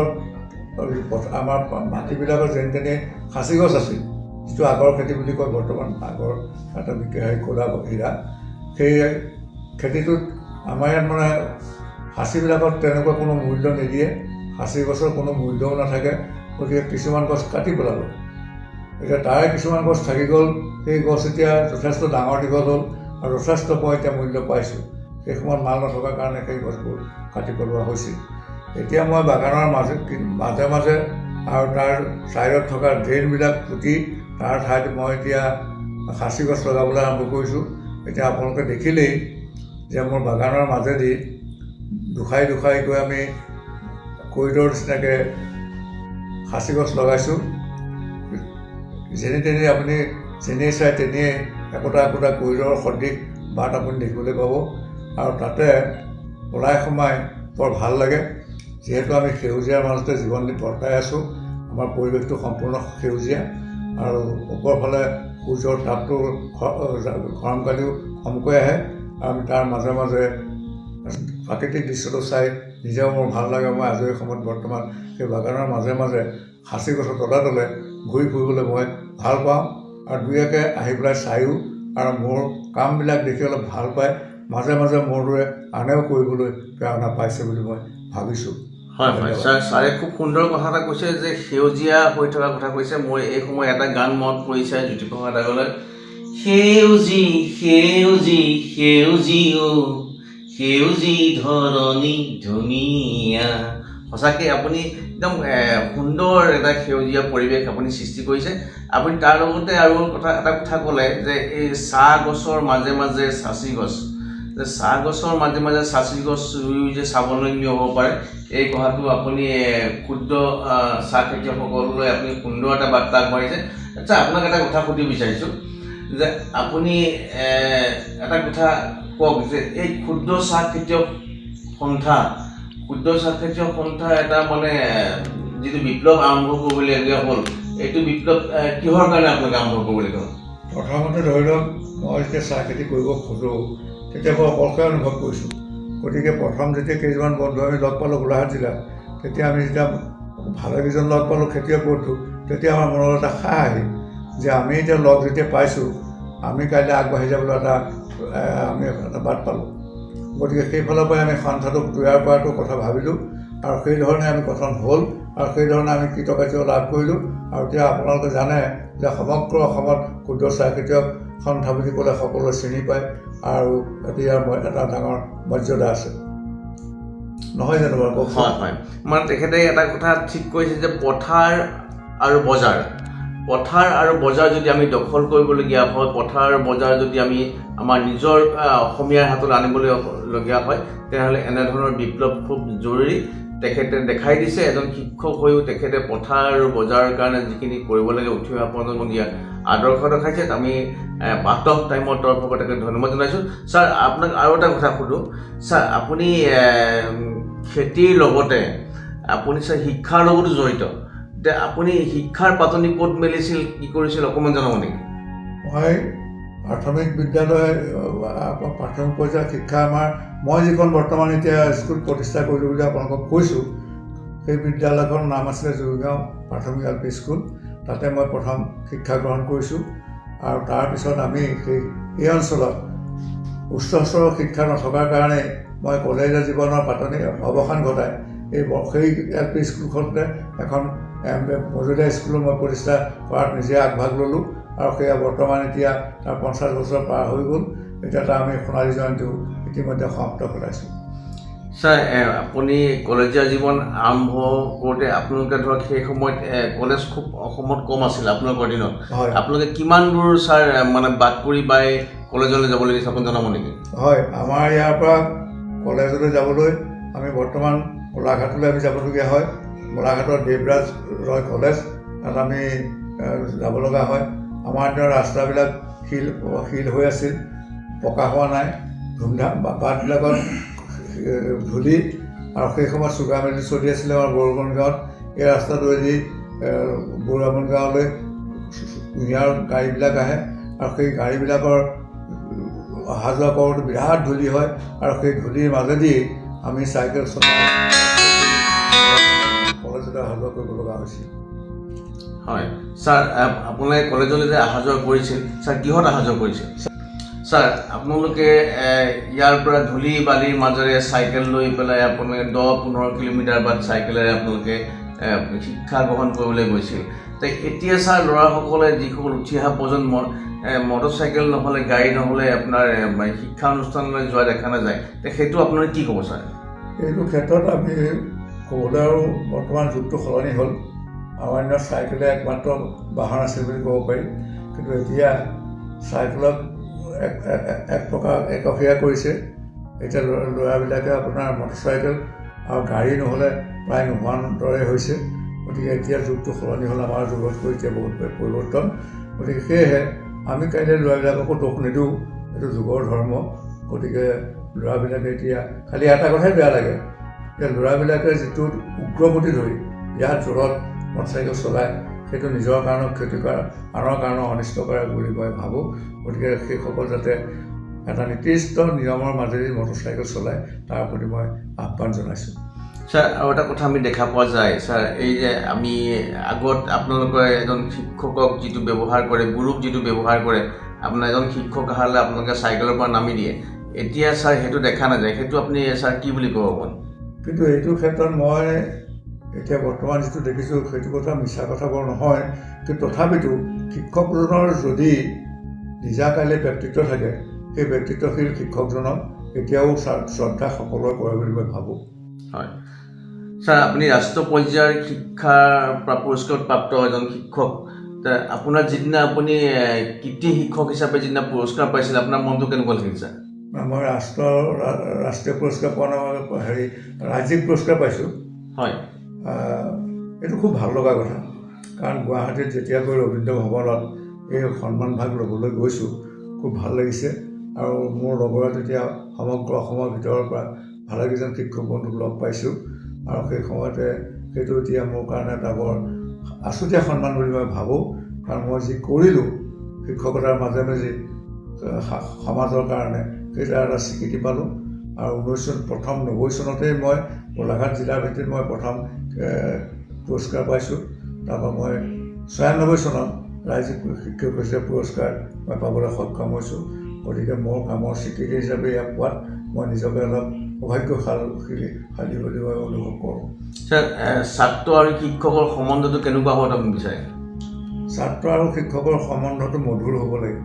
আমাৰ মাটিবিলাকৰ যেন তেনে খাচী গছ আছিল, যিটো আগৰ খেতি বুলি কয় বৰ্তমান, আগৰ এটা ক'লা হীৰা। সেই খেতিটোত আমাৰ ইয়াত মানে খাচীবিলাকত তেনেকুৱা কোনো মূল্য নিদিয়ে, খাচী গছৰ কোনো মূল্যও নাথাকে। গতিকে কিছুমান গছ কাটি পেলালোঁ। এতিয়া তাৰে কিছুমান গছ থাকি গ'ল, সেই গছ এতিয়া যথেষ্ট ডাঙৰ দীঘল হ'ল আৰু যথেষ্ট মই এতিয়া মূল্য পাইছোঁ। সেই সময়ত মাল নথকাৰ কাৰণে সেই গছবোৰ কাটি পেলোৱা হৈছিল। এতিয়া মই বাগানৰ মাজে মাজে আৰু তাৰ ছাইডত থকা ড্ৰেইনবিলাক পুতি তাৰ ঠাইত মই এতিয়া খাচী গছ লগাবলৈ আৰম্ভ কৰিছোঁ। এতিয়া আপোনালোকে দেখিলেই যে মোৰ বাগানৰ মাজেদি দুখাই দুখাইকৈ আমি কৰিডৰ নিচিনাকৈ খাচী গছ লগাইছোঁ। যেনি তেনি আপুনি যেনিয়ে চাই তেনিয়ে একোটা একোটা কৰিডৰৰ সদৃশ বাট আপুনি দেখিবলৈ পাব। আৰু তাতে ওলাই সোমাই বৰ ভাল লাগে, যিহেতু আমি সেউজীয়াৰ মাজতে জীৱন বৰ্তাই আছোঁ। আমাৰ পৰিৱেশটো সম্পূৰ্ণ সেউজীয়া আৰু ওপৰৰ ফালে সূৰ্যৰ তাপটো গৰমকালিও কমকৈ আহে। আমি তাৰ মাজে মাজে প্ৰাকৃতিক দৃশ্যটো চাই নিজেও মোৰ ভাল লাগে। মই আজৰি সময়ত বৰ্তমান সেই বাগানৰ মাজে মাজে খাচী গছৰ তলে তলে ঘূৰি ফুৰিবলৈ মই ভাল পাওঁ আৰু দুই একে আহি পেলাই চায়ো আৰু মোৰ কামবিলাক দেখি অলপ ভাল পায়। মাজে মাজে মোৰ দৰে আনেও কৰিবলৈ প্ৰেৰণা পাইছে বুলি মই ভাবিছোঁ। হয় হয় ছাৰ, ছাৰে খুব সুন্দৰ কথা এটা কৈছে যে সেউজীয়া হৈ থকাৰ কথা কৈছে। মই এই সময় এটা গান মনত পৰিছে জ্যোতিপ্ৰসাদ আগলৈ, সেউজী সেউজী সেউজী অ সেউজী ধৰণী ধুনীয়া। সঁচাকৈ আপুনি একদম সুন্দৰ এটা সেউজীয়া পৰিৱেশ আপুনি সৃষ্টি কৰিছে। আপুনি তাৰ লগতে আৰু এটা কথা ক'লে যে এই চাহ গছৰ মাজে মাজে চাচি গছ, যে চাহ গছৰ মাজে মাজে চাচি গছ ৰুই যে স্বাৱলম্বী হ'ব পাৰে এই কথাটো আপুনি ক্ষুদ্ৰ চাহ খেতিয়কসকললৈ আপুনি সুন্দৰ এটা বাৰ্তা আগবঢ়াইছে। আচ্ছা, আপোনাক এটা কথা সুধিব বিচাৰিছোঁ যে আপুনি এটা কথা কওক যে এই ক্ষুদ্ৰ চাহ খেতিয়ক সন্থা এটা মানে যিটো বিপ্লৱ আৰম্ভ কৰিবলগীয়া হ'ল, এইটো বিপ্লৱ কিহৰ কাৰণে আপোনালোকে আৰম্ভ কৰিবলগীয়া হ'ল? প্ৰথমতে ধৰি লওক, মই যেতিয়া চাহ খেতি কৰিব খোজোঁ তেতিয়া মই অকলশৰে অনুভৱ কৰিছোঁ। গতিকে প্ৰথম যেতিয়া কেইজনমান বন্ধু আমি লগ পালোঁ গোলাঘাট জিলাত, তেতিয়া আমি যেতিয়া ভালেকেইজন লগ পালোঁ খেতিয়ক বন্ধু, তেতিয়া আমাৰ মনত এটা সাহ আহিল যে আমি এতিয়া লগ যেতিয়া পাইছোঁ, আমি কাইলৈ আগবাঢ়ি যাবলৈ আমি এটা বাট পালোঁ। গতিকে সেইফালৰ পৰাই আমি সন্থাটো তৈয়াৰ কৰাটো কথা ভাবিলোঁ আৰু সেইধৰণে আমি গঠন হ'ল আৰু সেইধৰণে আমি কৃতকাৰ্য লাভ কৰিলোঁ। আৰু এতিয়া আপোনালোকে জানে যে সমগ্ৰ অসমত ক্ষুদ্ৰ চাহ খেতিয়ক সন্থা বুলি ক'লে সকলোৱে চিনি পায় আৰু এতিয়া এটা ডাঙৰ মৰ্যাদা আছে, নহয় জানো বাৰু? হয় হয়, মানে তেখেতে এটা কথা ঠিক কৰিছে যে পথাৰ আৰু বজাৰ যদি আমি দখল কৰিবলগীয়া হয়, পথাৰ আৰু বজাৰ যদি আমি আমাৰ নিজৰ অসমীয়াৰ হাতত আনিবলগীয়া হয়, তেনেহ'লে এনেধৰণৰ বিপ্লৱ খুব জৰুৰী। তেখেতে দেখাই দিছে, এজন শিক্ষক হৈও তেখেতে পথাৰ আৰু বজাৰৰ কাৰণে যিখিনি কৰিব লাগে উঠি অহা প্ৰজন্মক ইয়াৰ আদৰ্শ দেখাইছে। আমি পাৰ্ট অফ টাইমৰ তৰফৰ পৰা তেখেতে ধন্যবাদ জনাইছোঁ। ছাৰ, আপোনাক আৰু এটা কথা সুধোঁ। ছাৰ, আপুনি খেতিৰ লগতে আপুনি ছাৰ শিক্ষাৰ লগতো জড়িত। এতিয়া আপুনি শিক্ষাৰ পাতনি ক'ত মেলিছিল, কি কৰিছিল, অকণমান জনাব নেকি? মই প্ৰাথমিক বিদ্যালয় প্ৰাথমিক পৰ্যায়ৰ শিক্ষা মই যিখন বৰ্তমান এতিয়া স্কুল প্ৰতিষ্ঠা কৰিলোঁ বুলি আপোনালোকক কৈছোঁ, সেই বিদ্যালয়খনৰ নাম আছিলে জুইগাঁও প্ৰাথমিক LP স্কুল। তাতে মই প্ৰথম শিক্ষা গ্ৰহণ কৰিছোঁ আৰু তাৰপিছত আমি এই অঞ্চলত উচ্চ স্তৰৰ শিক্ষা নথকাৰ কাৰণে মই কলেজীয়া জীৱনৰ পাতনি অৱসান ঘটাই সেই LP স্কুলখনতে এখন মজলীয়া স্কুলো মই প্ৰতিষ্ঠা কৰাত নিজে আগভাগ ল'লোঁ আৰু সেয়া বৰ্তমান এতিয়া তাৰ 50 বছৰ পাৰ হৈ গ'ল। এতিয়া তাৰ আমি সোণালী জয়ন্তীও ইতিমধ্যে সমাপ্ত ঘটাইছোঁ। ছাৰ, আপুনি কলেজীয়া জীৱন আৰম্ভ কৰোঁতে আপোনালোকে ধৰক সেই সময়ত কলেজ খুব অসমত কম আছিল আপোনালোকৰ দিনত। আপোনালোকে কিমান দূৰ ছাৰ মানে বাট কৰি বাই কলেজলৈ যাব লাগিছে, আপুনি জনাব নেকি? হয়, আমাৰ ইয়াৰ পৰা কলেজলৈ যাবলৈ আমি বৰ্তমান গোলাঘাটলৈ আমি যাবলগীয়া হয়। গোলাঘাটৰ দেৱৰাজ ৰয় কলেজ, তাত আমি যাব লগা হয়। আমাৰ দিনৰ ৰাস্তাবিলাক শিল হৈ আছিল, পকা হোৱা নাই, বাটবিলাকত ধূলি আৰু সেই সময়ত চুগা মেলি চলি আছিলে আমাৰ বৰুৱামন গাঁৱত। এই ৰাস্তাটোৱেদি বৰুৱামন গাঁৱলৈ কুঁহিয়াৰ গাড়ীবিলাক আহে আৰু সেই গাড়ীবিলাকৰ অহা যোৱা কৰোঁতে বিৰাট ধূলি হয় আৰু সেই ধূলিৰ মাজেদি আমি চাইকেল চলাই কলেজলৈ অহা যোৱা কৰিব লগা হৈছিল। হয় ছাৰ, আপোনালোকে কলেজলৈ যে অহা যোৱা কৰিছিল, ছাৰ কিহত অহা যোৱা কৰিছিল? ছাৰ, আপোনালোকে ইয়াৰ পৰা ধূলি বালিৰ মাজেৰে চাইকেল লৈ পেলাই আপোনালোকে 10-15 কিলোমিটাৰ বাট চাইকেলেৰে আপোনালোকে শিক্ষা গ্ৰহণ কৰিবলৈ গৈছিল। এতিয়া ছাৰ, ল'ৰাসকলে যিসকল উঠি অহা প্ৰজন্ম মটৰচাইকেল নহ'লে, গাড়ী নহ'লে আপোনাৰ শিক্ষানুষ্ঠানলৈ যোৱা দেখা নাযায়, সেইটো আপোনালোকে কি ক'ব ছাৰ? এইটো ক্ষেত্ৰত আমি ক'বলৈ আৰু বৰ্তমান যুগটো সলনি হ'ল। আমাৰ দিনত চাইকেলে একমাত্ৰ বাহন আছিল বুলি ক'ব পাৰি, কিন্তু এতিয়া চাইকেলক এক প্ৰকাৰ একসেয়া কৰিছে। এতিয়া ল'ৰাবিলাকে আপোনাৰ মটৰচাইকেল আৰু গাড়ী নহ'লে প্ৰায় নোহোৱাৰ দৰে হৈছে। গতিকে এতিয়া যুগটো সলনি হ'ল, আমাৰ যুগতকৈ এতিয়া বহুত পৰিৱৰ্তন। গতিকে সেয়েহে আমি কাইলৈ ল'ৰাবিলাককো দোষ নিদিওঁ, এইটো যুগৰ ধৰ্ম। গতিকে ল'ৰাবিলাকে এতিয়া খালি এটা কথাই বেয়া লাগে যে ল'ৰাবিলাকে যিটো উগ্ৰগতি ধৰি ইয়াত জোৰত মটৰচাইকেল চলায়, সেইটো নিজৰ কাৰণেও ক্ষতি কৰা, আনৰ কাৰণেও অনিষ্ট কৰা বুলি মই ভাবোঁ। গতিকে সেইসকল যাতে এটা নিৰ্দিষ্ট নিয়মৰ মাজেদি মটৰচাইকেল চলায়, তাৰ প্ৰতি মই আহ্বান জনাইছোঁ। ছাৰ, আৰু এটা কথা আমি দেখা পোৱা যায় ছাৰ, এই যে আমি আগত আপোনালোকে এজন শিক্ষকক যিটো ব্যৱহাৰ কৰে, গুৰুক যিটো ব্যৱহাৰ কৰে, আপোনাৰ এজন শিক্ষক অহালৈ আপোনালোকে চাইকেলৰ পৰা নামি দিয়ে, এতিয়া ছাৰ সেইটো দেখা নাযায়। সেইটো আপুনি ছাৰ কি বুলি ক'ব? কিন্তু এইটো ক্ষেত্ৰত মই এতিয়া বৰ্তমান যিটো দেখিছোঁ সেইটো কথা মিছা কথা বৰ নহয়, কিন্তু তথাপিতো শিক্ষকজনৰ যদি নিজা কাইলৈ ব্যক্তিত্ব থাকে, সেই ব্যক্তিত্বশীল শিক্ষকজনক এতিয়াও শ্ৰদ্ধা সকলোৱে কৰে বুলি মই ভাবোঁ। হয় ছাৰ, আপুনি ৰাষ্ট্ৰীয় পৰ্যায়ৰ শিক্ষাৰ পুৰস্কাৰ প্ৰাপ্ত এজন শিক্ষক। আপোনাৰ যিদিনা আপুনি কৃতি শিক্ষক হিচাপে যিদিনা পুৰস্কাৰ পাইছিল, আপোনাৰ মনটো কেনেকুৱা লাগিল ছাৰ? মই ৰাষ্ট্ৰীয় পুৰস্কাৰ পোৱা নাই, হেৰি ৰাজ্যিক পুৰস্কাৰ পাইছোঁ। হয়, এইটো খুব ভাল লগা কথা, কাৰণ গুৱাহাটীত যেতিয়া গৈ ৰবীন্দ্ৰ ভৱনত এই সন্মানভাগ ল'বলৈ গৈছোঁ, খুব ভাল লাগিছে। আৰু মোৰ লগৰ তেতিয়া সমগ্ৰ অসমৰ ভিতৰৰ পৰা ভালেকেইজন শিক্ষক বন্ধুক লগ পাইছোঁ, আৰু সেই সময়তে সেইটো এতিয়া মোৰ কাৰণে এটা বৰ আছুতীয়া সন্মান বুলি মই ভাবোঁ। কাৰণ মই যি কৰিলোঁ শিক্ষকতাৰ মাজে মাজে সমাজৰ কাৰণে, সেইটো এটা স্বীকৃতি পালোঁ। আৰু 1990 চনতেই মই গোলাঘাট জিলাৰ ভিত্তিত মই প্ৰথম পুৰস্কাৰ পাইছোঁ। তাৰপৰা মই 96 চনত ৰাজ্যিক শিক্ষক পৰিষদৰ পুৰস্কাৰ মই পাবলৈ সক্ষম হৈছোঁ। গতিকে মোৰ কামৰ স্বীকৃতি হিচাপে ইয়াক পোৱাত মই নিজকে অলপ সৌভাগ্যশালী বুলি মই অনুভৱ কৰোঁ। ছাত্ৰ আৰু শিক্ষকৰ সম্বন্ধটো কেনেকুৱা হোৱাটো আপুনি বিচাৰে? ছাত্ৰ আৰু শিক্ষকৰ সম্বন্ধটো মধুৰ হ'ব লাগে।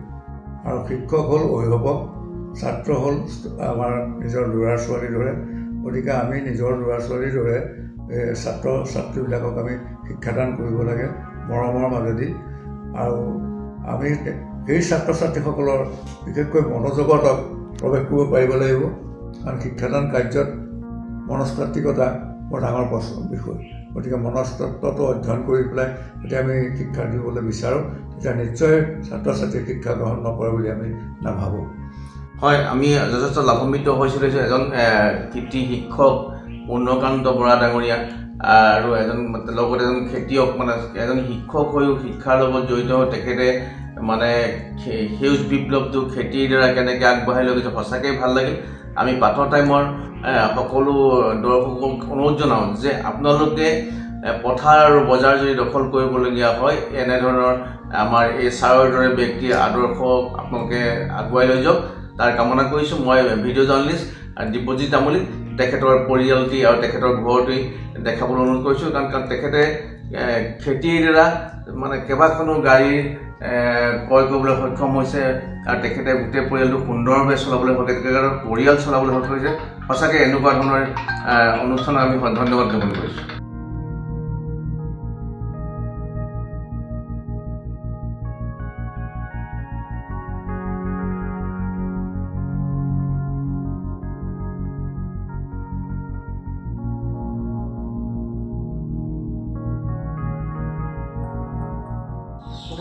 আৰু শিক্ষক হ'ল অভিভাৱক, ছাত্ৰ হ'ল আমাৰ নিজৰ ল'ৰা ছোৱালীৰ দৰে। গতিকে আমি নিজৰ ল'ৰা ছোৱালীৰ দৰে ছাত্ৰ ছাত্ৰীবিলাকক আমি শিক্ষাদান কৰিব লাগে মৰমৰ মাজেদি। আৰু আমি সেই ছাত্ৰ ছাত্ৰীসকলৰ বিশেষকৈ মনোজগতক প্ৰৱেশ কৰিব পাৰিব লাগিব, কাৰণ শিক্ষাদান কাৰ্যত মনস্তাত্ত্বিকতা বৰ ডাঙৰ বিষয়। গতিকে মনস্তত্ত্বটো অধ্যয়ন কৰি পেলাই যদি আমি শিক্ষা দিবলৈ বিচাৰোঁ, তেতিয়া নিশ্চয় ছাত্ৰ ছাত্ৰীয়ে শিক্ষা গ্ৰহণ নকৰে বুলি আমি নাভাবোঁ। হয়, আমি যথেষ্ট লাভান্বিত হৈছিলোঁ এজন কৃতি শিক্ষক পূৰ্ণকান্ত বৰা ডাঙৰীয়া আৰু লগতে এজন খেতিয়ক, মানে এজন শিক্ষক হৈও শিক্ষাৰ লগত জড়িত হৈ তেখেতে মানে সেউজ বিপ্লৱটো খেতিৰ দ্বাৰা কেনেকৈ আগবঢ়াই লৈ গৈছে, সঁচাকৈ ভাল লাগিল। আমি পাঠৰ টাইমৰ সকলো দৰ্শকক অনুৰোধ জনাওঁ যে আপোনালোকে পথাৰ আৰু বজাৰ যদি দখল কৰিবলগীয়া হয়, এনেধৰণৰ আমাৰ এই ছাৰৰ দৰে ব্যক্তিৰ আদৰ্শ আপোনালোকে আগুৱাই লৈ যাওক, তাৰ কামনা কৰিছোঁ। মই ভিডিঅ' জাৰ্নেলিষ্ট দিব্যজিৎ তামুলী তেখেতৰ পৰিয়ালটি আৰু তেখেতৰ ঘৰটি দেখাবলৈ অনুৰোধ কৰিছোঁ, কাৰণ তেখেতে খেতিৰ দ্বাৰা মানে কেইবাখনো গাড়ী ক্ৰয় কৰিবলৈ সক্ষম হৈছে, আৰু তেখেতে গোটেই পৰিয়ালটো সুন্দৰভাৱে চলাবলৈ সক্ষম, তেখেতৰ পৰিয়াল চলাবলৈ সক্ষম হৈছে। সঁচাকৈ এনেকুৱা ধৰণৰ অনুষ্ঠানত আমি ধন্যবাদ জ্ঞাপন কৰিছোঁ।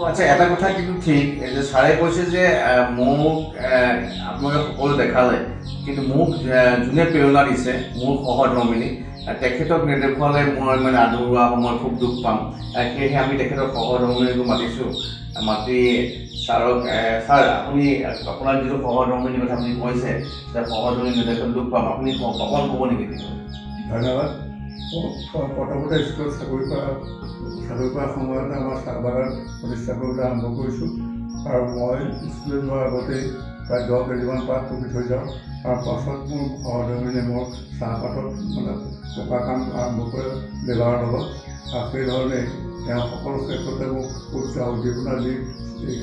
আচ্ছা, এটা কথা কিন্তু ঠিক যে ছাৰে কৈছে যে মোক আপোনালোকে সকলো দেখালে, কিন্তু মোক যোনে প্ৰেৰণা দিছে মোৰ সহধৰ্মিনী, তেখেতক নেদেখুৱালে মই মানে আধৰুৱা সময় খুব দুখ পাম। সেয়েহে আমি তেখেতৰ সহধৰ্মিনীকো মাতিছোঁ, মাতি ছাৰক ছাৰ আপুনি আপোনাৰ যিটো সহধৰ্মিনীৰ কথা আপুনি কৈছে যে সহধৰ্মিনী নেদেখিলে দুখ পাম, আপুনি অকণ ক'ব নেকি? ধন্যবাদ। প্ৰথমতে স্কুলত চাকৰি কৰা সময়তে আমাৰ চাহ বাগান প্ৰতিষ্ঠা কৰিবলৈ আৰম্ভ কৰিছোঁ। আৰু মই স্কুলত যোৱাৰ আগতেই প্ৰায় 10 কেজিমান পাত টুকি থৈ যাওঁ। তাৰ পাছত মোৰ সহধৰ্মিনীয়ে মোৰ চাহপাতত মানে পকা কাম আৰম্ভ কৰে লেবাৰৰ লগত। আৰু সেইধৰণে তেওঁ সকলো ক্ষেত্ৰতে মোক উৎসাহ উদ্দীপনা দি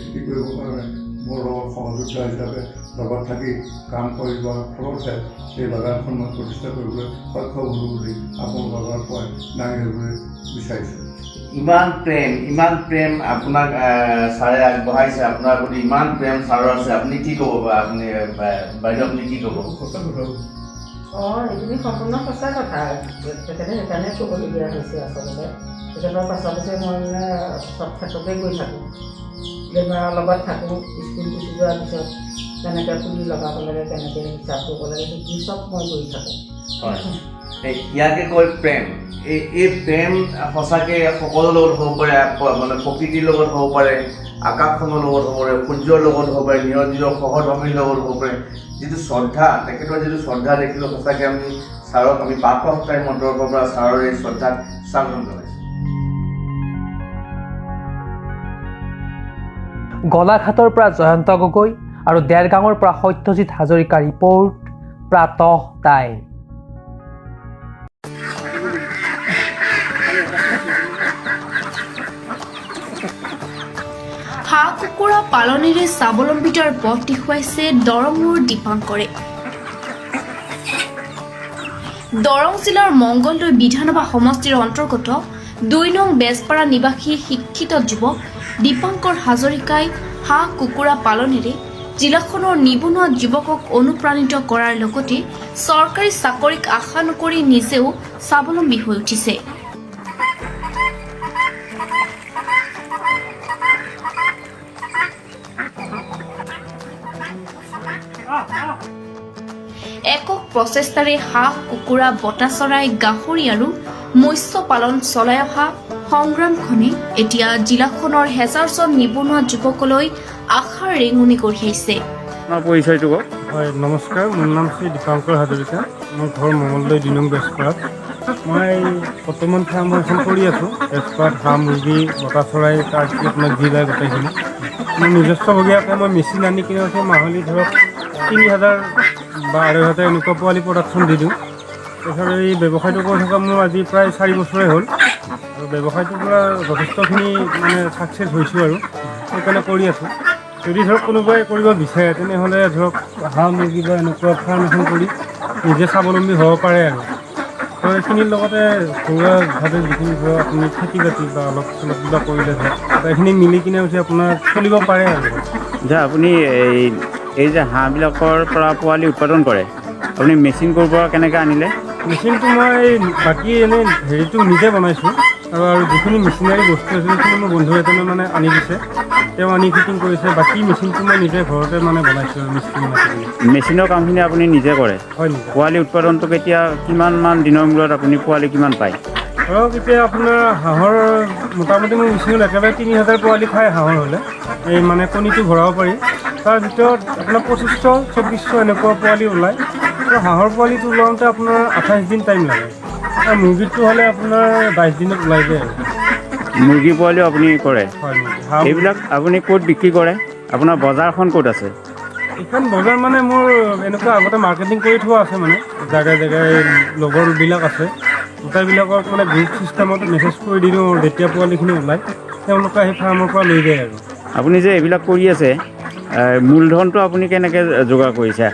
খেতি কৰিবৰ কাৰণে মোৰ লগত সহযোগিতা হিচাপে লগত থাকি কাম কৰি যোৱাৰ ফলতে এই বাগানখন মই প্ৰতিষ্ঠা কৰিবলৈ সক্ষম হ'লোঁ বুলি আপোনাৰ বাগানৰ পৰাই দাঙি ধৰিবলৈ বিচাৰিছোঁ। ইমান প্ৰেম আপোনাক ছাৰে আগবঢ়াইছে, আপোনাৰ প্ৰতি ইমান প্ৰেম ছাৰৰ আছে, আপুনি কি ক'ব? আপুনি বাইদেউ আপুনি কি ক'ব? সঁচা কথা। এইখিনি সম্পূৰ্ণ সঁচা কথা। তেখেতে সেইকাৰণে ক'বলগীয়া হৈছে আচলতে। তেখেতৰ পাছতে মই মানে চব ক্ষেত্ৰতে গৈ থাকোঁ, লেবাৰৰ লগত থাকোঁ। স্কুল গুচি যোৱাৰ পিছত কেনেকৈ পুলি লগাব লাগে, কেনেকৈ হিচাপ কৰিব লাগে, সেইখিনি চব মই কৰি থাকোঁ। হয়, ইয়াকে কয় প্ৰেম। এই প্ৰেম সঁচাকৈ সকলোৰ লগত হ'ব পাৰে, মানে প্ৰকৃতিৰ লগত হ'ব পাৰে, আকাশখনৰ লগত হ'ব পাৰে, সূৰ্যৰ লগত হ'ব পাৰে, নিজৰ সহধৰ্মীৰ লগত হ'ব পাৰে। যিটো শ্ৰদ্ধা, তেখেতৰ যিটো শ্ৰদ্ধা দেখিলোঁ, সঁচাকৈ আমি ছাৰক আমি পাঠৰ টাইমৰ তৰফৰ পৰা ছাৰৰ এই শ্ৰদ্ধাক স্বাগতম জনাইছোঁ। গোলাঘাটৰ পৰা জয়ন্ত গগৈ আৰু দেৰগাঁৱৰ পৰা সত্যজিৎ হাজৰিকাৰ ৰিপৰ্ট, প্ৰাতঃ টাইম। হাঁহ কুকুৰা পালনেৰে স্বাৱলম্বিতাৰ পথ দেখুৱাইছে দৰঙৰ দীপাংকৰে। দৰং জিলাৰ মংগলদৈ বিধানসভা সমষ্টিৰ অন্তৰ্গত 2 নং বেজপাৰা নিবাসী শিক্ষিত যুৱক দীপাংকৰ হাজৰিকাই হাঁহ কুকুৰা পালনেৰে জিলাখনৰ নিবনুৱা যুৱকক অনুপ্ৰাণিত কৰাৰ লগতে চৰকাৰী চাকৰিক আশা নকৰি নিজেও স্বাৱলম্বী হৈ উঠিছে। একক প্ৰচেষ্টাৰে হাঁহ, কুকুৰা, বটা চৰাই, গাহৰি আৰু মৎস্য পালন চলাই অহা সংগ্ৰামখনে এতিয়া জিলাখনৰ হেজাৰজন নিবনুৱা যুৱকলৈ আশাৰ ৰেঙনি কঢ়িয়াইছে। পৰিচয়টো কওক। হয়, নমস্কাৰ। মোৰ নাম শ্ৰী দীপাংকৰ হাজৰিকা। মোৰ ঘৰ মঙলদৈ 2 নং বেজপাৰাত। মই বৰ্তমান ফাৰ্ম এখন কৰি আছোঁ। বেজপাৰাত হাঁহ, মুৰ্গী, বটা চৰাই, তাৰপিছত আপোনাৰ জিলাই গোটেইখিনি। মোৰ নিজস্বভগীয়াকৈ মই মেচিন আনি কিনে মাহিলী ধৰক 3000 বা 2500 এনেকুৱা পোৱালি প্ৰডাকশ্যন দি দিওঁ। তাৰপিছত এই ব্যৱসায়টো কৰি থকা মোৰ আজি প্ৰায় 4 বছৰে হ'ল আৰু ব্যৱসায়টোৰ পৰা যথেষ্টখিনি মানে ছাকচেছ হৈছোঁ আৰু সেইকাৰণে কৰি আছোঁ। যদি ধৰক কোনোবাই কৰিব বিচাৰে তেনেহ'লে ধৰক হাঁহ, মুৰ্গী বা এনেকুৱা ফাৰ্ম এখন কৰি নিজে স্বাৱলম্বী হ'ব পাৰে আৰু তো এইখিনিৰ লগতে ঘৰুৱাভাৱে যিখিনি ধৰক আপুনি খেতি বাতি বা অলপ চলপ কিবা কৰিলে ধৰক এইখিনি মিলি কিনে আপোনাৰ চলিব পাৰে আৰু। যে আপুনি এই যে হাঁহবিলাকৰ পৰা পোৱালি উৎপাদন কৰে, আপুনি মেচিন ক'ৰ পৰা কেনেকৈ আনিলে? মেচিনটো মই বাকী এনেই হেৰিটো নিজে বনাইছোঁ আৰু যিখিনি মেচিনাৰী বস্তু আছে সেইখিনি মোৰ বন্ধু এজনে মানে আনি দিছে, তেওঁ আনি ফিটিং কৰিছে। বাকী মেচিনটো মই নিজে ঘৰতে মানে বনাইছোঁ আৰু মেচিনৰ কামখিনি আপুনি নিজে কৰে? হয়, নিজে। পোৱালি উৎপাদনটো কেতিয়া কিমানমান দিনৰ মূৰত আপুনি পোৱালি কিমান পায়? ধৰক এতিয়া আপোনাৰ হাঁহৰ মোটামুটি মোৰ মেচিনত একেবাৰে 3000 পোৱালি খায় হাঁহৰ হ'লে, এই মানে কণীটো ভৰাব পাৰি। তাৰ ভিতৰত আপোনাৰ 2500-2400 এনেকুৱা পোৱালি ওলায়। আৰু হাঁহৰ পোৱালিটো ওলাওঁতে আপোনাৰ 28 দিন টাইম লাগে আৰু মুৰ্গীটো হ'লে আপোনাৰ 22 দিনত ওলাই যায় আৰু। মুৰ্গী পোৱালিও আপুনি কৰে? হয়। এইবিলাক আপুনি ক'ত বিক্ৰী কৰে? আপোনাৰ বজাৰখন ক'ত আছে? এইখন বজাৰ মানে মোৰ এনেকুৱা আগতে মাৰ্কেটিং কৰি থোৱা আছে, মানে জেগাই জেগাই লগৰবিলাক আছে, গোটাইবিলাকক মানে গ্ৰুপ ছিষ্টেমত মেছেজ কৰি দি দিওঁ। যেতিয়া পোৱালিখিনি ওলায় তেওঁলোকে সেই ফাৰ্মৰ পৰা লৈ যায় আৰু। আপুনি যে এইবিলাক কৰি আছে, মূলধনটো আপুনি কেনেকৈ যোগাৰ কৰিছে?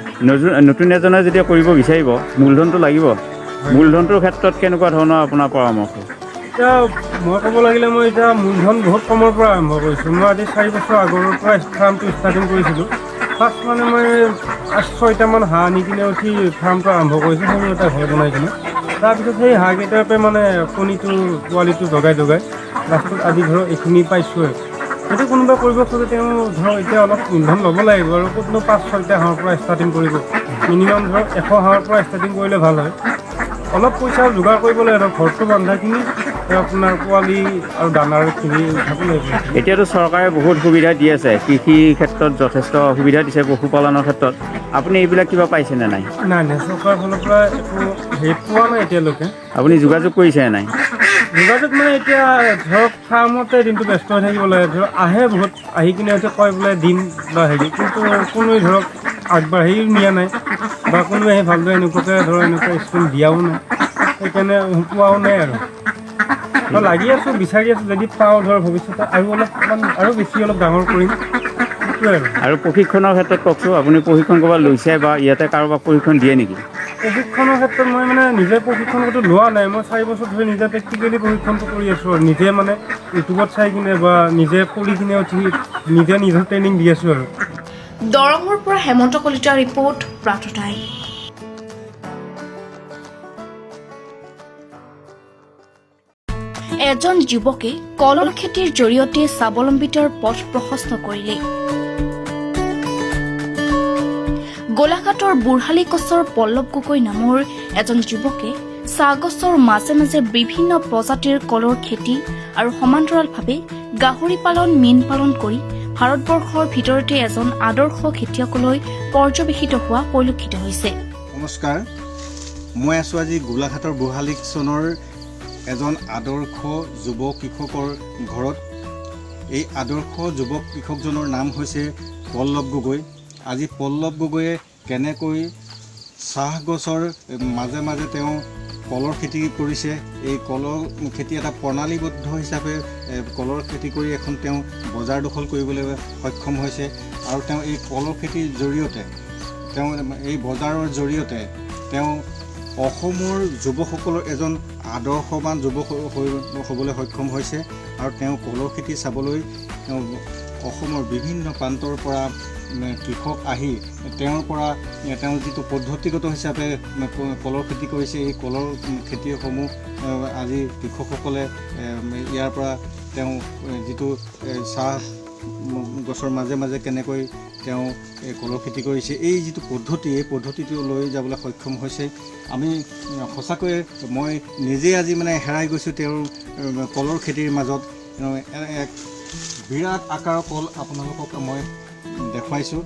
নতুন এজনে যেতিয়া কৰিব বিচাৰিব মূলধনটো লাগিব। মূলধনটোৰ ক্ষেত্ৰত কেনেকুৱা ধৰণৰ আপোনাৰ পৰামৰ্শ? এতিয়া মই ক'ব লাগিলে মই এতিয়া মূলধন বহুত কমৰ পৰা আৰম্ভ কৰিছোঁ। মই আজি 4 বছৰ আগৰ পৰা ফাৰ্মটো ষ্টাৰ্টিং কৰিছিলোঁ। ফাৰ্ষ্ট মানে মই 5-6টামান হাঁহ আনি কিনে উঠি ফাৰ্মটো আৰম্ভ কৰিছোঁ, সৰু এটা ঘৰ বনাই কিনে। তাৰপিছত সেই হাঁহকেইটাৰ পৰা মানে কণীটো পোৱালিটো জগাই লাষ্টত আজি ধৰক এইখিনি পাইছোঁ। যদি কোনোবা কৰিব খোজে তেওঁ ধৰক এতিয়া অলপ মূলধন ল'ব লাগিব আৰু ক'তনো 5-6টা হাঁহৰ পৰা ষ্টাৰ্টিং কৰিব। মিনিমাম ধৰক 100 হাঁহৰ পৰা ষ্টাৰ্টিং কৰিলে ভাল হয়। অলপ পইচা যোগাৰ কৰিব লাগে ধৰক ঘৰটো বন্ধাখিনি আপোনাৰ পোৱালি আৰু দানাৰখিনি উঠাব লাগিব। এতিয়াতো চৰকাৰে বহুত সুবিধা দি আছে, কৃষি ক্ষেত্ৰত যথেষ্ট সুবিধা দিছে, পশুপালনৰ ক্ষেত্ৰত আপুনি এইবিলাক কিবা পাইছেনে নাই? নাই, চৰকাৰৰ ফালৰ পৰা একো হেৰি পোৱা নাই এতিয়ালৈকে। আপুনি যোগাযোগ কৰিছে নাই? যোগাযোগ মানে এতিয়া ধৰক ফাৰ্মতে দিনটো ব্যস্ত হৈ থাকিব লাগে। ধৰক আহে বহুত, আহি কিনে কয় বোলে দিম বা হেৰি, কিন্তু কোনোৱে ধৰক আগবাঢ়িও নিয়া নাই বা কোনোৱে আহি ভালদৰে এনেকুৱাকৈ ধৰক এনেকুৱা স্কিম দিয়াও নাই, সেইকাৰণে পোৱাও নাই আৰু লাগি আছোঁ, বিচাৰি আছোঁ। যদি পাওঁ ধৰক ভৱিষ্যতে আৰু আৰু বেছি অলপ ডাঙৰ কৰিম। আৰু প্ৰশিক্ষণৰ ক্ষেত্ৰত কওকচোন, আপুনি প্ৰশিক্ষণ ক'ৰবাত লৈছে বা ইয়াতে কাৰোবাক প্ৰশিক্ষণ দিয়ে নেকি? প্ৰশিক্ষণৰ ক্ষেত্ৰত মই মানে নিজে প্ৰশিক্ষণটো লোৱা নাই। মই 4 বছৰ ধৰি নিজে প্ৰেক্টিকেলি প্ৰশিক্ষণটো কৰি আছোঁ আৰু নিজে মানে ইউটিউবত চাই কিনে বা নিজে কৰি কিনে উঠি নিজৰ ট্ৰেইনিং দি আছোঁ আৰু। দৰঙৰ পৰা হেমন্ত কলিতাৰ ৰিপৰ্ট, প্ৰাতঃটাইম। এজন যুৱকে কলৰ খেতিৰ জৰিয়তে স্বাৱলম্বিতাৰ পথ প্ৰশস্ত কৰিলে। গোলাঘাটৰ বুঢ়ালী কছৰ পল্লৱ গগৈ নামৰ এজন যুৱকে চাহ গছৰ মাজে মাজে বিভিন্ন প্ৰজাতিৰ কলৰ খেতি আৰু সমান্তৰালভাৱে গাহৰি পালন, মীন পালন কৰি ভাৰতবৰ্ষৰ ভিতৰতে এজন আদৰ্শ খেতিয়কলৈ পৰ্যবেক্ষিত হোৱা পৰিলক্ষিত হৈছে। নমস্কাৰ, মই আছোঁ আজি গোলাঘাটৰ বুঢ়ালী কছনৰ এজন আদৰ্শ যুৱ কৃষকৰ ঘৰত। এই আদৰ্শ যুৱক কৃষকজনৰ নাম হৈছে পল্লৱ গগৈ। আজি পল্লৱ গগৈয়ে কেনেকৈ চাহ গছৰ মাজে মাজে তেওঁ কলৰ খেতি কৰিছে, এই কলৰ খেতি এটা প্ৰণালীবদ্ধ হিচাপে কলৰ খেতি কৰি এখন তেওঁ বজাৰ দখল কৰিবলৈ সক্ষম হৈছে। আৰু তেওঁ এই কলৰ খেতিৰ জৰিয়তে তেওঁ এই বজাৰৰ জৰিয়তে তেওঁ অসমৰ যুৱকসকলৰ এজন আদৰ্শৱান যুৱক হ'বলৈ সক্ষম হৈছে। আৰু তেওঁ কলৰ খেতি চাবলৈ তেওঁ অসমৰ বিভিন্ন প্ৰান্তৰ পৰা কৃষক আহি তেওঁৰ পৰা তেওঁ যিটো পদ্ধতিগত হিচাপে কলৰ খেতি কৰিছে, এই কলৰ খেতিসমূহ আজি কৃষকসকলে ইয়াৰ পৰা তেওঁ যিটো চাহ গছৰ মাজে মাজে কেনেকৈ তেওঁ কলৰ খেতি কৰিছে, এই যিটো পদ্ধতি, এই পদ্ধতিটো লৈ যাবলৈ সক্ষম হৈছে। আমি সঁচাকৈয়ে মই নিজেই আজি মানে হেৰাই গৈছোঁ তেওঁৰ কলৰ খেতিৰ মাজত। এক বিৰাট আকাৰৰ কল আপোনালোকক মই দেখুৱাইছোঁ।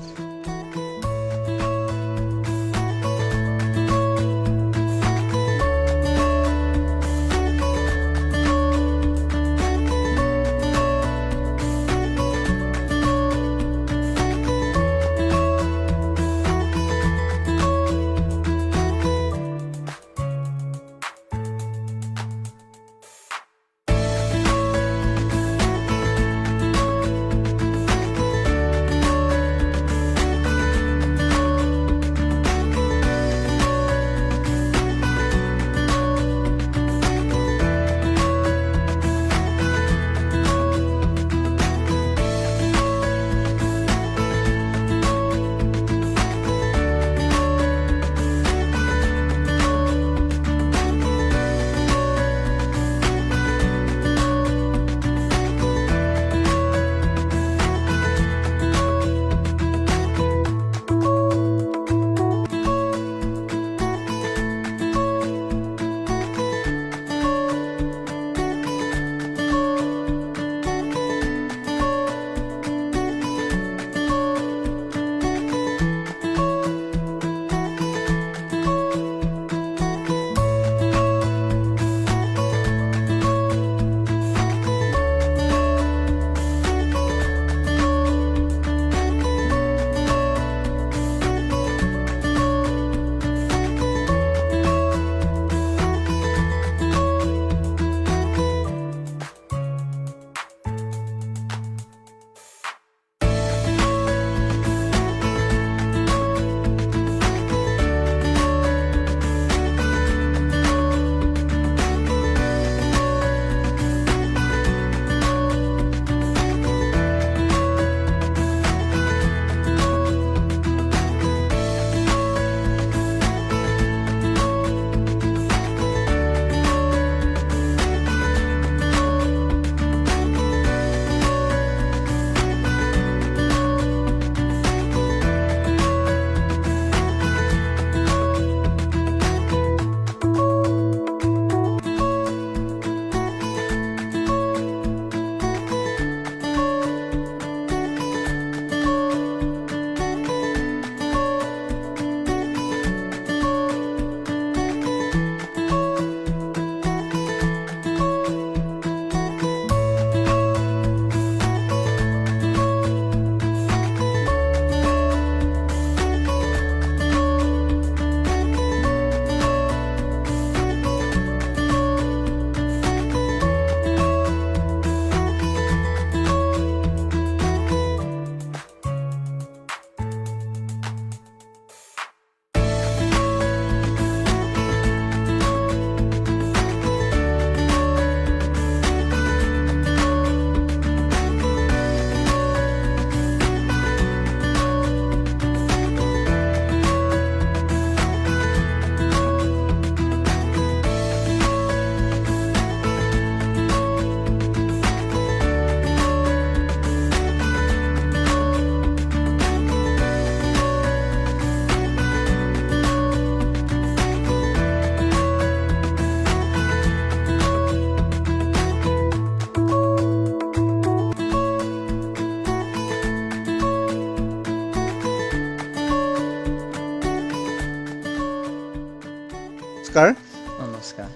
নমস্কাৰ। নমস্কাৰ।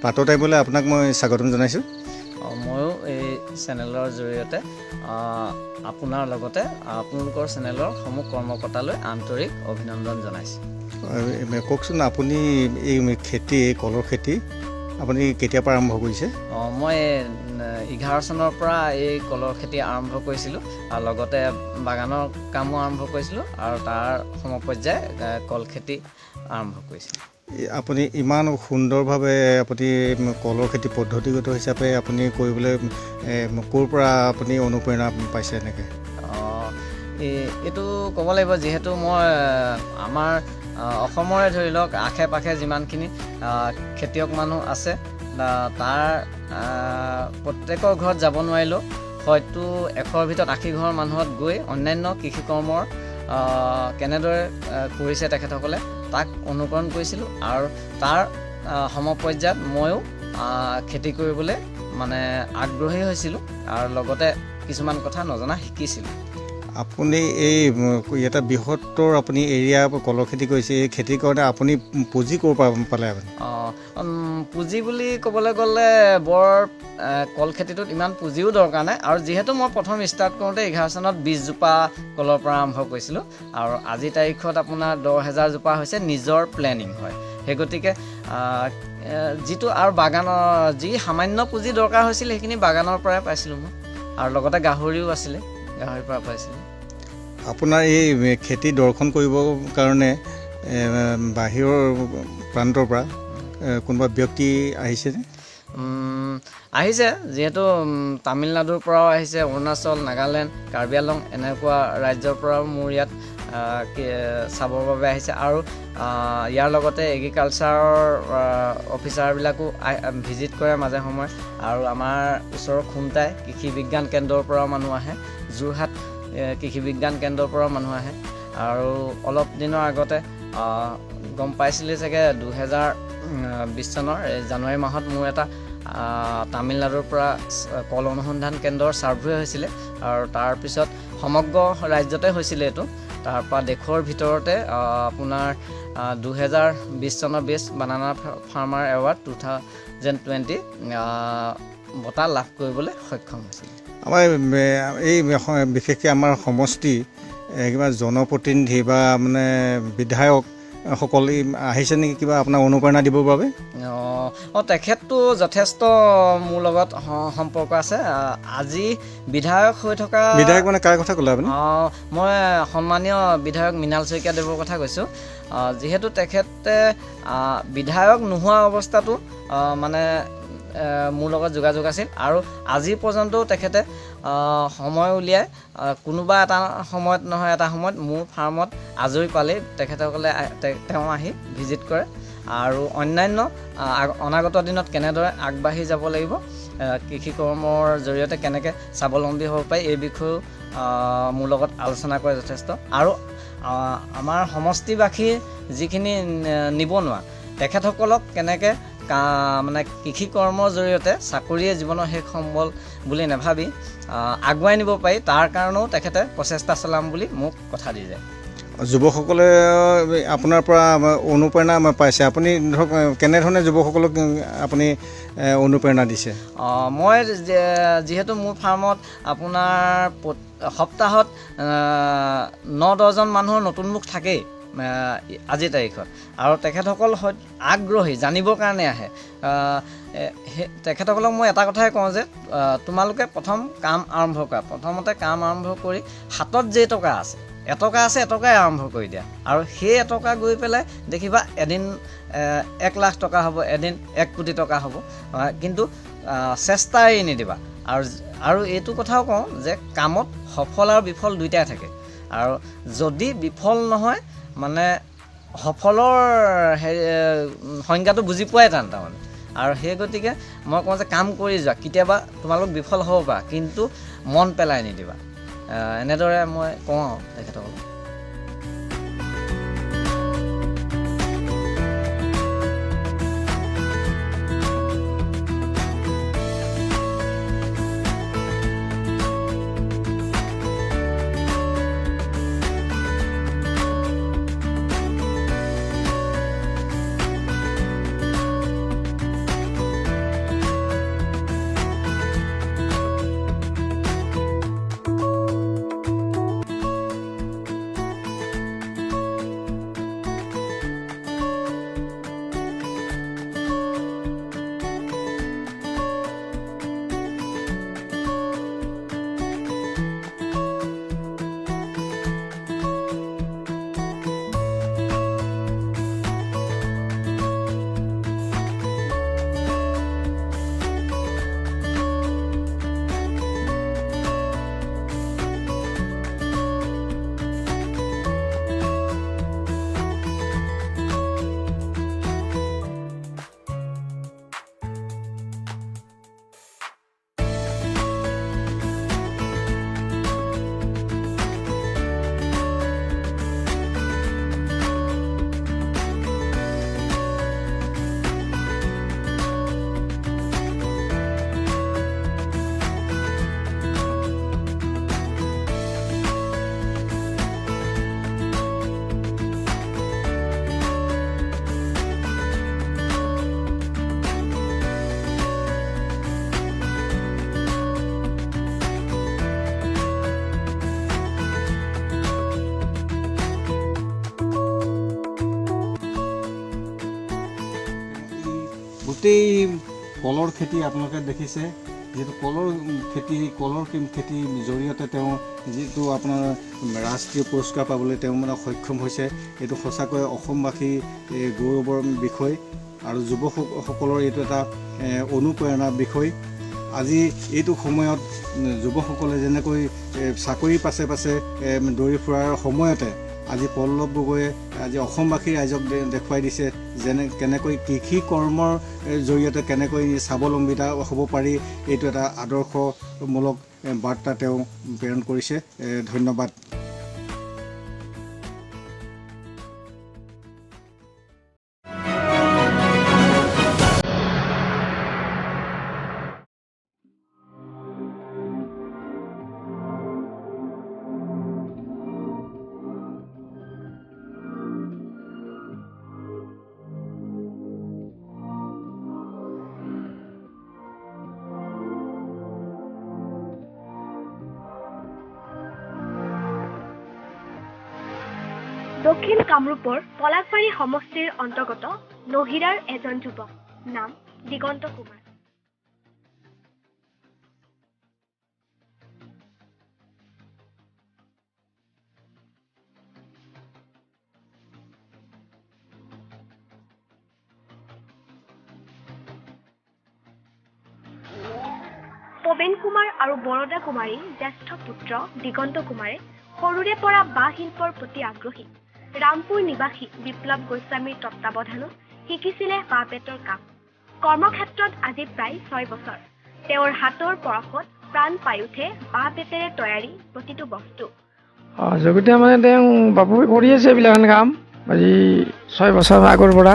পাতৰ টাইমলৈ আপোনাক মই স্বাগতম জনাইছোঁ। ময়ো এই চেনেলৰ জৰিয়তে আপোনাৰ লগতে আপোনালোকৰ চেনেলৰ সমূহ কৰ্মকৰ্তালৈ আন্তৰিক অভিনন্দন জনাইছোঁ। কওকচোন, আপুনি এই খেতি, কলৰ খেতি আপুনি কেতিয়াৰ পৰা আৰম্ভ কৰিছে? মই 11 চনৰ পৰা এই কলৰ খেতি আৰম্ভ কৰিছিলোঁ আৰু লগতে বাগানৰ কামো আৰম্ভ কৰিছিলোঁ আৰু তাৰ সমপৰ্যায় কল খেতি আৰম্ভ কৰিছিলোঁ। আপুনি ইমান সুন্দৰভাৱে আপুনি কলৰ খেতি পদ্ধতিগত হিচাপে আপুনি কৰিবলৈ ক'ৰ পৰা আপুনি অনুপ্ৰেৰণা পাইছে এনেকৈ? এইটো ক'ব লাগিব যিহেতু মই আমাৰ অসমৰে ধৰি লওক আশে পাশে যিমানখিনি খেতিয়ক মানুহ আছে তাৰ প্ৰত্যেকৰ ঘৰত যাব নোৱাৰিলেও হয়তো 100ৰ ভিতৰত 80 ঘৰ মানুহত গৈ অন্যান্য কৃষি কৰ্মৰ কেনেদৰে কৰিছে তেখেতসকলে তাক অনুকৰণ কৰিছিলোঁ আৰু তাৰ সমপৰ্যায়ত ময়ো খেতি কৰিবলৈ মানে আগ্ৰহী হৈছিলোঁ আৰু লগতে কিছুমান কথা নজনা শিকিছিলোঁ। আপুনি এই এটা বৃহত্তৰ আপুনি এৰিয়া কলৰ খেতি কৰিছে, এই খেতি কৰোঁতে আপুনি পুঁজি ক'ৰ পৰা পালে? পুঁজি বুলি ক'বলৈ গ'লে বৰ কল খেতিটোত ইমান পুঁজিও দৰকাৰ নাই আৰু যিহেতু মই প্ৰথম ষ্টাৰ্ট কৰোঁতে 11 চনত 20 জোপা কলৰ পৰা আৰম্ভ কৰিছিলোঁ আৰু আজিৰ তাৰিখত আপোনাৰ 10,000 জোপা হৈছে নিজৰ প্লেনিং হয়। সেই গতিকে যিটো আৰু বাগানৰ যি সামান্য পুঁজি দৰকাৰ হৈছিল সেইখিনি বাগানৰ পৰাই পাইছিলোঁ মই আৰু লগতে গাহৰিও আছিলে, গাহৰিৰ পৰা পাইছিলোঁ। আপোনাৰ এই খেতি দৰ্শন কৰিবৰ কাৰণে বাহিৰৰ প্ৰান্তৰ পৰা কোনোবা ব্যক্তি আহিছেনে? আহিছে, যিহেতু তামিলনাডুৰ পৰাও আহিছে, অৰুণাচল, নাগালেণ্ড, কাৰ্বি আংলং এনেকুৱা ৰাজ্যৰ পৰাও মোৰ ইয়াত চাবৰ বাবে আহিছে আৰু ইয়াৰ লগতে এগ্ৰিকালচাৰৰ অফিচাৰবিলাকো ভিজিট কৰে মাজে সময়ে আৰু আমাৰ ওচৰৰ খুমটাই কৃষি বিজ্ঞান কেন্দ্ৰৰ পৰাও মানুহ আহে, যোৰহাট কৃষি বিজ্ঞান কেন্দ্ৰৰ পৰাও মানুহ আহে আৰু অলপ দিনৰ আগতে গম পাইছিলে চাগে 2020 চনৰ জানুৱাৰী মাহত মোৰ এটা তামিলনাডুৰ পৰা কল অনুসন্ধান কেন্দ্ৰৰ ছাৰ্ভে হৈছিলে আৰু তাৰপিছত সমগ্ৰ ৰাজ্যতে হৈছিলে এইটো। তাৰপৰা দেশৰ ভিতৰতে আপোনাৰ 2020 চনৰ বেষ্ট বানানা ফাৰ্মাৰ এৱাৰ্ড 2020 বঁটা লাভ কৰিবলৈ সক্ষম হৈছিল। আমাৰ এই বিশেষকৈ আমাৰ সমষ্টি কিবা জনপ্ৰতিনিধি বা মানে বিধায়ক সকলে আহিছে নেকি কিবা আপোনাক অনুপ্ৰেৰণা দিবৰ বাবে? তেখেতটো যথেষ্ট মোৰ লগত সম্পৰ্ক আছে। আজি বিধায়ক হৈ থকা বিধায়ক মানে কাৰ কথা ক'লে আপুনি? মই সন্মানীয় বিধায়ক মৃণাল শইকীয়া দেৱৰ কথা কৈছোঁ। যিহেতু তেখেতে বিধায়ক নোহোৱা অৱস্থাটো মানে মোৰ লগত যোগাযোগ আছিল আৰু আজি পৰ্যন্তও তেখেতে সময় উলিয়াই কোনোবা এটা সময়ত নহয় এটা সময়ত মোৰ ফাৰ্মত আজৰি পালেই তেখেতসকলে তেওঁ আহি ভিজিট কৰে আৰু অন্যান্য অনাগত দিনত কেনেদৰে আগবাঢ়ি যাব লাগিব, কৃষি কৰ্মৰ জৰিয়তে কেনেকৈ স্বাৱলম্বী হ'ব পাৰি এই বিষয়েও মোৰ লগত আলোচনা কৰে যথেষ্ট। আৰু আমাৰ সমষ্টিবাসীৰ যিখিনি নিবনুৱা তেখেতসকলক কেনেকৈ মানে কৃষি কৰ্মৰ জৰিয়তে চাকৰিয়ে জীৱনৰ শেষ সম্বল বুলি নাভাবি আগুৱাই নিব পাৰি তাৰ কাৰণেও তেখেতে প্ৰচেষ্টা চলাম বুলি মোক কথা দি যায়। যুৱকসকলে আপোনাৰ পৰা অনুপ্ৰেৰণা পাইছে, আপুনি ধৰক কেনেধৰণে যুৱকসকলক আপুনি অনুপ্ৰেৰণা দিছে? মই যিহেতু মোৰ ফাৰ্মত আপোনাৰ সপ্তাহত 9-10জন মানুহৰ নতুন মুখ থাকেই আজিৰ তাৰিখত আৰু তেখেতসকল আগ্ৰহী জানিবৰ কাৰণে আহে। তেখেতসকলক মই এটা কথাই কওঁ যে তোমালোকে প্ৰথম কাম আৰম্ভ কৰা, প্ৰথমতে কাম আৰম্ভ কৰি হাতত যে এটকা আছে এটকাই আৰম্ভ কৰি দিয়া আৰু সেই এটকা গৈ পেলাই দেখিবা এদিন 1 লাখ টকা হ'ব, এদিন 1 কোটি টকা হ'ব, কিন্তু চেষ্টা এৰি নিদিবা। আৰু এইটো কথাও কওঁ যে কামত সফল আৰু বিফল দুইটাই থাকে আৰু যদি বিফল নহয় মানে সফলৰ সংজ্ঞাটো বুজি পোৱাই টান তাৰমানে। আৰু সেই গতিকে মই কওঁ যে কাম কৰি যোৱা, কেতিয়াবা তোমালোক বিফল হ'ব পাৰা কিন্তু মন পেলাই নিদিবা, এনেদৰে মই কওঁ আৰু তেখেতসকলক। গোটেই কলৰ খেতি আপোনালোকে দেখিছে যিহেতু কলৰ খেতিৰ জৰিয়তে তেওঁ যিটো আপোনাৰ ৰাষ্ট্ৰীয় পুৰস্কাৰ পাবলৈ তেওঁ মানে সক্ষম হৈছে এইটো সঁচাকৈ অসমবাসী গৌৰৱৰ বিষয় আৰু যুৱকসকলৰ এইটো এটা অনুপ্ৰেৰণাৰ বিষয় আজি এইটো সময়ত যুৱকসকলে যেনেকৈ চাকৰিৰ পাছে পাছে দৌৰি ফুৰাৰ সময়তে আজি পল্লৱ গগৈয়ে আজি অসমবাসী ৰাইজক দেখুৱাই দিছে কেনেকৈ কৃষি কৰ্মৰ জৰিয়তে কেনেকৈ স্বাৱলম্বিতা হ'ব পাৰি এইটো এটা আদৰ্শমূলক বাৰ্তা তেওঁ প্ৰেৰণ কৰিছে ধন্যবাদ দক্ষিণ কামৰূপৰ পলাশবাৰী সমষ্টিৰ অন্তৰ্গত নহিৰাৰ এজন যুৱক নাম দিগন্ত কুমাৰ। প্ৰবীণ কুমাৰ আৰু বৰদা কুমাৰীৰ জ্যেষ্ঠ পুত্ৰ দিগন্ত কুমাৰে সৰুৰে পৰা বাঁহ শিল্পৰ প্ৰতি আগ্ৰহী। ৰামপুৰ নিবাসী বিপ্লৱ গোস্বামীৰ তত্বাৱধানত শিকিছিলে বাঁহ বেতৰ কাম। কৰ্মক্ষেত্ৰত আজি প্ৰায় 6 বছৰ। তেওঁৰ হাতৰ পৰশত প্ৰাণ পাই উঠে বাঁহ বেতেৰে তৈয়াৰী প্ৰতিটো বস্তু। যোগতে মানে তেওঁ বাবু কৰি আছে এইবিলাক কাম আজি 6 বছৰ আগৰ পৰা,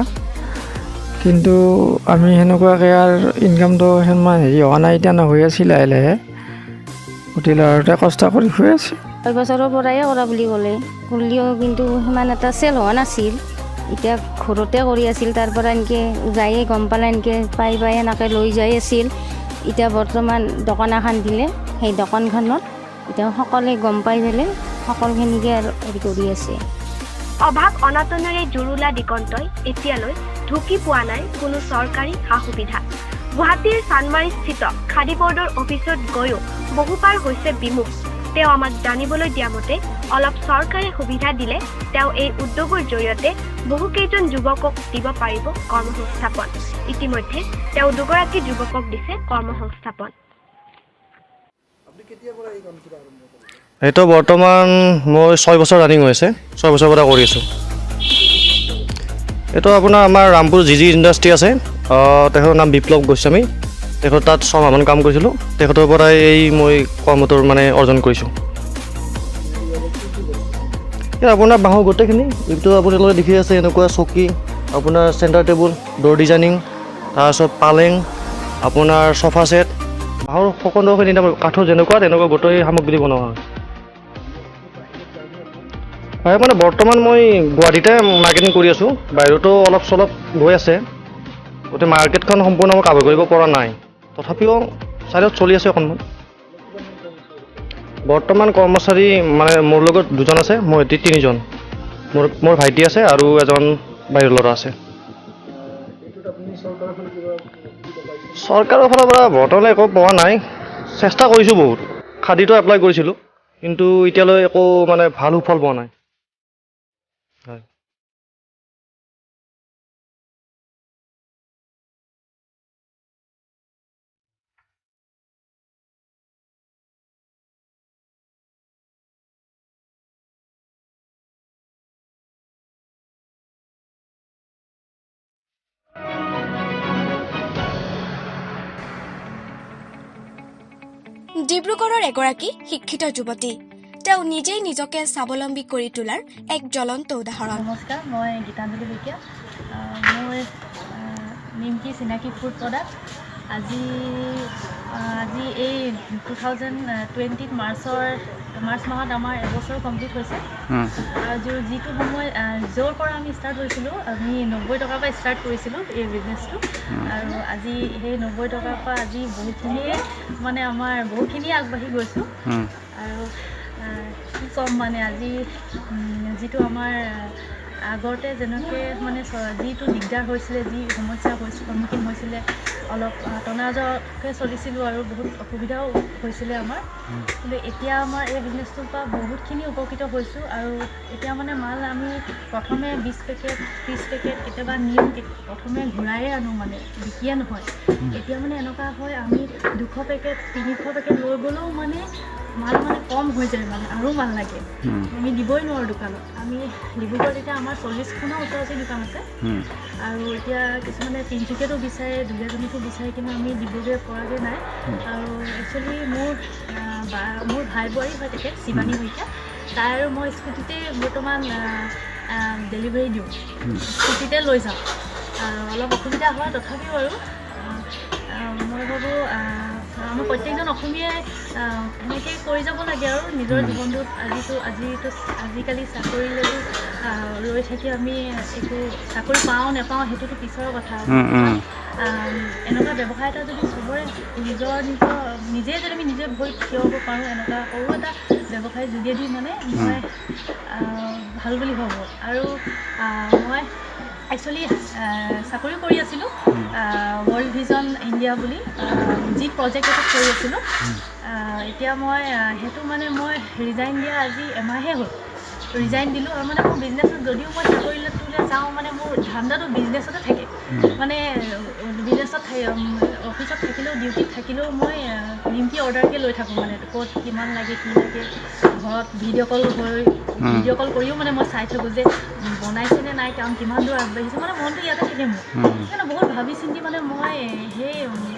কিন্তু আমি সেনেকুৱাকৈ আৰু ইনকামটো সিমান হোৱা নাই, এতিয়া হৈ আছে লাহে লাহে হোটেলতে কষ্ট কৰি হৈ আছে। 6 বছৰৰ পৰাই কৰা বুলি ক'লে কৰিলেও কিন্তু সিমান এটা চেল হোৱা নাছিল। এতিয়া ঘৰতে কৰি আছিল, তাৰ পৰা এনেকৈ যায়ে গম পালে এনেকৈ পাই এনেকৈ লৈ যাই আছিল। এতিয়া বৰ্তমান দোকান এখন দিলে, সেই দোকানখনত এতিয়া সকলোৱে গম পাই পেলাই সকলোখিনিকে আৰু হেৰি কৰি আছে। অভাৱ অনাটনেৰে জুৰুলা দিগন্তই এতিয়ালৈ ঢুকি পোৱা নাই কোনো চৰকাৰী সা সুবিধা। গুৱাহাটীৰ চানমাৰীস্থিত খাদী বৰ্ডৰ অফিচত গৈও বহুবাৰ হৈছে বিমুখ। তেওঁ আমাক জানিবলৈ দিয়া মতে অলপ চৰকাৰে সুবিধা দিলে তেওঁ এই উদ্যোগৰ জৰিয়তে বহুকেইজন যুৱকক দিব পাৰিব কৰ্মসংস্থাপন। ইতিমধ্যে তেওঁ 2গৰাকী যুৱকক দিছে কৰ্মসংস্থাপন। এইটো বৰ্তমান মই 6 বছৰ ৰানিং হৈছে, 6 বছৰৰ পৰা কৰি আছোঁ। এইটো আপোনাৰ আমাৰ ৰামপুৰ জি ইণ্ডাষ্ট্ৰি আছে, তেখেতৰ নাম বিপ্লৱ গোস্বামী। তেখেতৰ তাত 6 মাহমান কাম কৰিছিলোঁ, তেখেতৰ পৰাই এই মই কৰ্মটোৰ মানে অৰ্জন কৰিছোঁ। ইয়াত আপোনাৰ বাঁহৰ গোটেইখিনি, এইটো আপোনালোকে দেখি আছে এনেকুৱা চকী, আপোনাৰ চেণ্টাৰ টেবুল, ড'ৰ ডিজাইনিং, তাৰপিছত পালেং, আপোনাৰ চফা ছেট, বাঁহৰ সকলোখিনি কাঠৰ যেনেকুৱা তেনেকুৱা গোটেই সামগ্ৰী বনোৱা হয়। হয় মানে বৰ্তমান মই গুৱাহাটীতে মাৰ্কেটিং কৰি আছোঁ, বাহিৰতো অলপ চলপ গৈ আছে। গোটেই মাৰ্কেটখন সম্পূৰ্ণ মই কাভাৰ কৰিব পৰা নাই, তথাপিও চাইডত চলি আছে অকণমান। বৰ্তমান কৰ্মচাৰী মানে মোৰ লগত 2জন আছে, মই 3জন। মোৰ ভাইটি আছে আৰু এজন বাহিৰৰ ল'ৰা আছে। চৰকাৰৰ ফালৰ পৰা বৰ্তমানে একো পোৱা নাই, চেষ্টা কৰিছোঁ বহুত। খাদীটো এপ্লাই কৰিছিলোঁ, কিন্তু এতিয়ালৈ একো মানে ভাল সুফল পোৱা নাই। হয়। ডিব্ৰুগড়ৰ এগৰাকী শিক্ষিত যুৱতী, তেওঁ নিজেই নিজকে স্বাৱলম্বী কৰি তোলাৰ এক জ্বলন্ত উদাহৰণ। নমস্কাৰ, মই গীতাঞ্জলি শইকীয়া। মোৰ নিমকি চিনাকি ফুড প্ৰডাক্ট আজি এই 2020 মাৰ্চ মাহত আমাৰ এবছৰ কমপ্লিট হৈছে। আৰু যিটো সময় য'ৰ পৰা আমি ষ্টাৰ্ট হৈছিলোঁ, আমি 90 টকাৰ পৰা ষ্টাৰ্ট কৰিছিলোঁ এই বিজনেছটো। আৰু আজি সেই 90 টকাৰ পৰা আজি বহুতখিনিয়ে মানে আমাৰ বহুতখিনিয়ে আগবাঢ়ি গৈছোঁ। আৰু কি ক'ম মানে আজি যিটো আমাৰ আগতে যেনেকৈ মানে যিটো দিগদাৰ হৈছিলে, যি সমস্যাৰ সন্মুখীন হৈছিলে, অলপ টনাজকে চলিছিলোঁ আৰু বহুত অসুবিধাও হৈছিলে আমাৰ। কিন্তু এতিয়া আমাৰ এই বিজনেছটোৰ পৰা বহুতখিনি উপকৃত হৈছোঁ। আৰু এতিয়া মানে মাল আমি প্ৰথমে 20 পেকেট 30 পেকেট কেতিয়াবা নিওঁ, প্ৰথমে ঘূৰায়ে আনো, মানে বিকিয়ে নহয়। এতিয়া মানে এনেকুৱা হয় আমি 200 পেকেট 300 পেকেট লৈ গ'লেও মানে মাল মানে কম হৈ যায়, মানে আৰু মাল লাগে, আমি দিবই নোৱাৰোঁ দোকানত। আমি ডিব্ৰুগড়ত এতিয়া আমাৰ 40খনৰ ওচৰতে দোকান আছে। আৰু এতিয়া কিছুমানে তিনিচুকীয়াতো বিচাৰে, দুলীয়াজানতো বিচাৰে, কিন্তু আমি দিবগৈ পৰাগৈ নাই। আৰু একচুৱেলি মোৰ ভাই বোৱাৰী হয় তেখেত শিৱানী শইকীয়া, তাৰ মই স্কুটিতে বৰ্তমান ডেলিভাৰী দিওঁ, স্কুটিতে লৈ যাওঁ। অলপ অসুবিধা হয় তথাপিও আৰু মই ভাবোঁ আমি প্ৰত্যেকজন অসমীয়াই এনেকৈ কৰি যাব লাগে আৰু নিজৰ জীৱনটোত। আজিকালি চাকৰিলৈ ৰৈ থাকি আমি একো চাকৰি পাওঁ নেপাওঁ সেইটোতো পিছৰ কথা। এনেকুৱা ব্যৱসায় এটা যদি চবৰে নিজে যদি আমি নিজে ভৰিত থিয় হ'ব পাৰোঁ, এনেকুৱা সৰু এটা ব্যৱসায় যোগেদি মানে মই ভাল বুলি ভাবোঁ। আৰু মই একচুৱেলি চাকৰি কৰি আছিলোঁ ৱৰ্ল্ড ভিজন ইণ্ডিয়া বুলি, যি প্ৰজেক্ট এটাত কৰি আছিলোঁ। এতিয়া মই সেইটো মানে মই ৰিজাইন দিয়া আজি এমাহে হ'ল, ৰিজাইন দিলোঁ। আৰু মানে মোৰ বিজনেছত যদিও মই চাকৰিলৈ যাওঁ, মানে মোৰ ধান্দাটো বিজনেছতে থাকে। মানে বিজনেছত অফিচত থাকিলেও ডিউটিত থাকিলেও মই নিমকি অৰ্ডাৰকৈ লৈ থাকোঁ, মানে ক'ত কিমান লাগে কি লাগে। ঘৰত ভিডিঅ' কল কৰিও মানে মই চাই থাকোঁ যে বনাইছেনে নাই, কাম কিমান দূৰ আগবাঢ়িছে, মানে মনটো ইয়াতে থাকে মোৰ। সেইকাৰণে বহুত ভাবি চিন্তি মানে মই সেই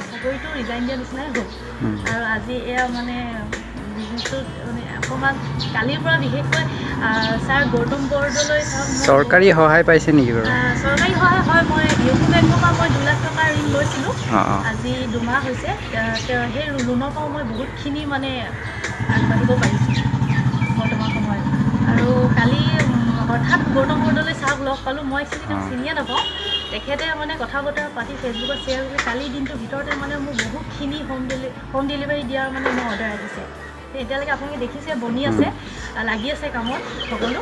চাকৰিটো ৰিজাইন দিয়া নিচিনাই হ'ল। আৰু আজি এয়া মানে বিজনেছটোত মানে অকণমান কালিৰ পৰা বিশেষকৈ ছাৰ গৌতম বৰদলৈ চৰকাৰী সহায় পাইছে নেকি বাৰু? চৰকাৰী সহায় হয়। মই ইউকো বেংকৰ পৰা মই 2 লাখ টকাৰ ঋণ লৈছিলোঁ, আজি 2 মাহ হৈছে। সেই লোনৰ পৰাও মই বহুতখিনি মানে আগবাঢ়িব পাৰিছোঁ বৰ্তমান সময়ত। আৰু কালি হঠাৎ গৌতম বৰদলৈ ছাৰক লগ পালোঁ। মই একচুৱেলি চিনিয়ে নাপাওঁ, তেখেতে মানে কথা বতৰা পাতি ফেচবুকত শ্বেয়াৰ কৰি কালিৰ দিনটোৰ ভিতৰতে মানে মোৰ বহুতখিনি হোম ডেলিভাৰী দিয়াৰ মানে মোৰ অৰ্ডাৰ আহিছে। এতিয়ালৈকে আপোনালোকে দেখিছে বনি আছে, লাগি আছে কামত সকলো।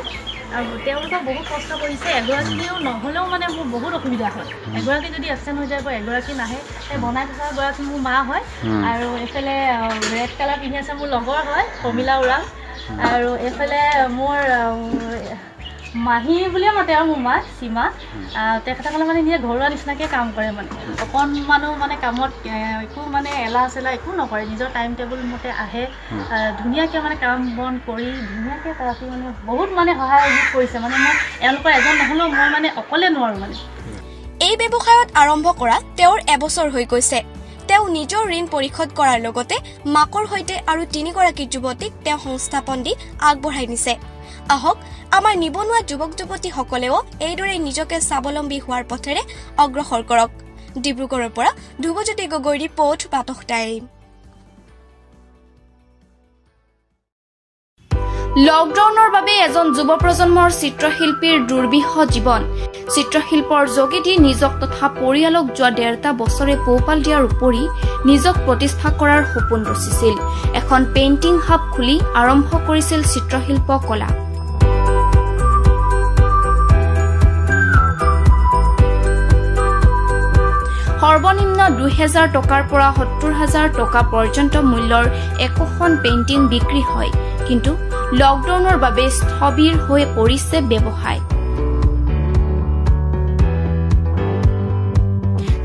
আৰু তেওঁলোকে বহুত কষ্ট কৰিছে। এগৰাকীও নহ'লেও মানে মোৰ বহুত অসুবিধা হয়। এগৰাকী যদি এবচেণ্ট হৈ যায় বা এগৰাকী নাহে, সেই বনাই থকা গৰাকী মোৰ মা হয়। আৰু এইফালে ৰেড কালাৰ পিন্ধি আছে মোৰ লগৰ হয় প্ৰমিলা উৰাং। আৰু এইফালে মোৰ মাহী বুলিয়ে মাতে আৰু মোৰ মা সীমা। তেখেতসকলে মানে নিজে ঘৰুৱা নিচিনাকৈ কাম কৰে, মানে অকণমানো মানে কামত একো মানে এলাহ চেলাহ একো নকৰে, নিজৰ টাইম টেবুল মতে আহে, ধুনীয়াকৈ মানে কাম বন কৰি ধুনীয়াকৈ ৰাতি মানে বহুত মানে সহায় কৰিছে। মানে মই এওঁলোকৰ এজন নহ'লেও মই মানে অকলে নোৱাৰোঁ। মানে এই ব্যৱসায়ত আৰম্ভ কৰা তেওঁৰ এবছৰ হৈ গৈছে। তেওঁ নিজৰ ঋণ পৰিশোধ কৰাৰ লগতে মাকৰ সৈতে আৰু 3গৰাকী যুৱতীক তেওঁ সংস্থাপন দি আগবঢ়াই নিছে। আহক আমাৰ নিবনুৱা যুৱক যুৱতীসকলেও এইদৰে নিজকে স্বাৱলম্বী হোৱাৰ পথেৰে অগ্ৰসৰ কৰক। ডিব্ৰুগড়ৰ পৰা ধ্ৰুৱজ্যোতি গগৈ ৰিপৰ্ট বাতখ টাইম। লকডাউনৰ বাবে এজন যুৱ প্ৰজন্মৰ চিত্ৰশিল্পীৰ দুৰ্বিহ জীৱন। চিত্ৰশিল্পৰ যোগেদি নিজক তথা পৰিয়ালক যোৱা 1.5 বছৰে পোহপাল দিয়াৰ উপৰি নিজক প্ৰতিষ্ঠা কৰাৰ সপোন ৰচিছিল। এখন পেইণ্টিং হাব খুলি আৰম্ভ কৰিছিল চিত্ৰশিল্প কলা। সৰ্বনিম্ন 2,000 টকাৰ পৰা 70,000 টকা পৰ্যন্ত মূল্যৰ একোখন পেইণ্টিং বিক্ৰী হয়। কিন্তু লকডাউনৰ বাবে স্থবিৰ হৈ পৰিছে ব্যৱসায়,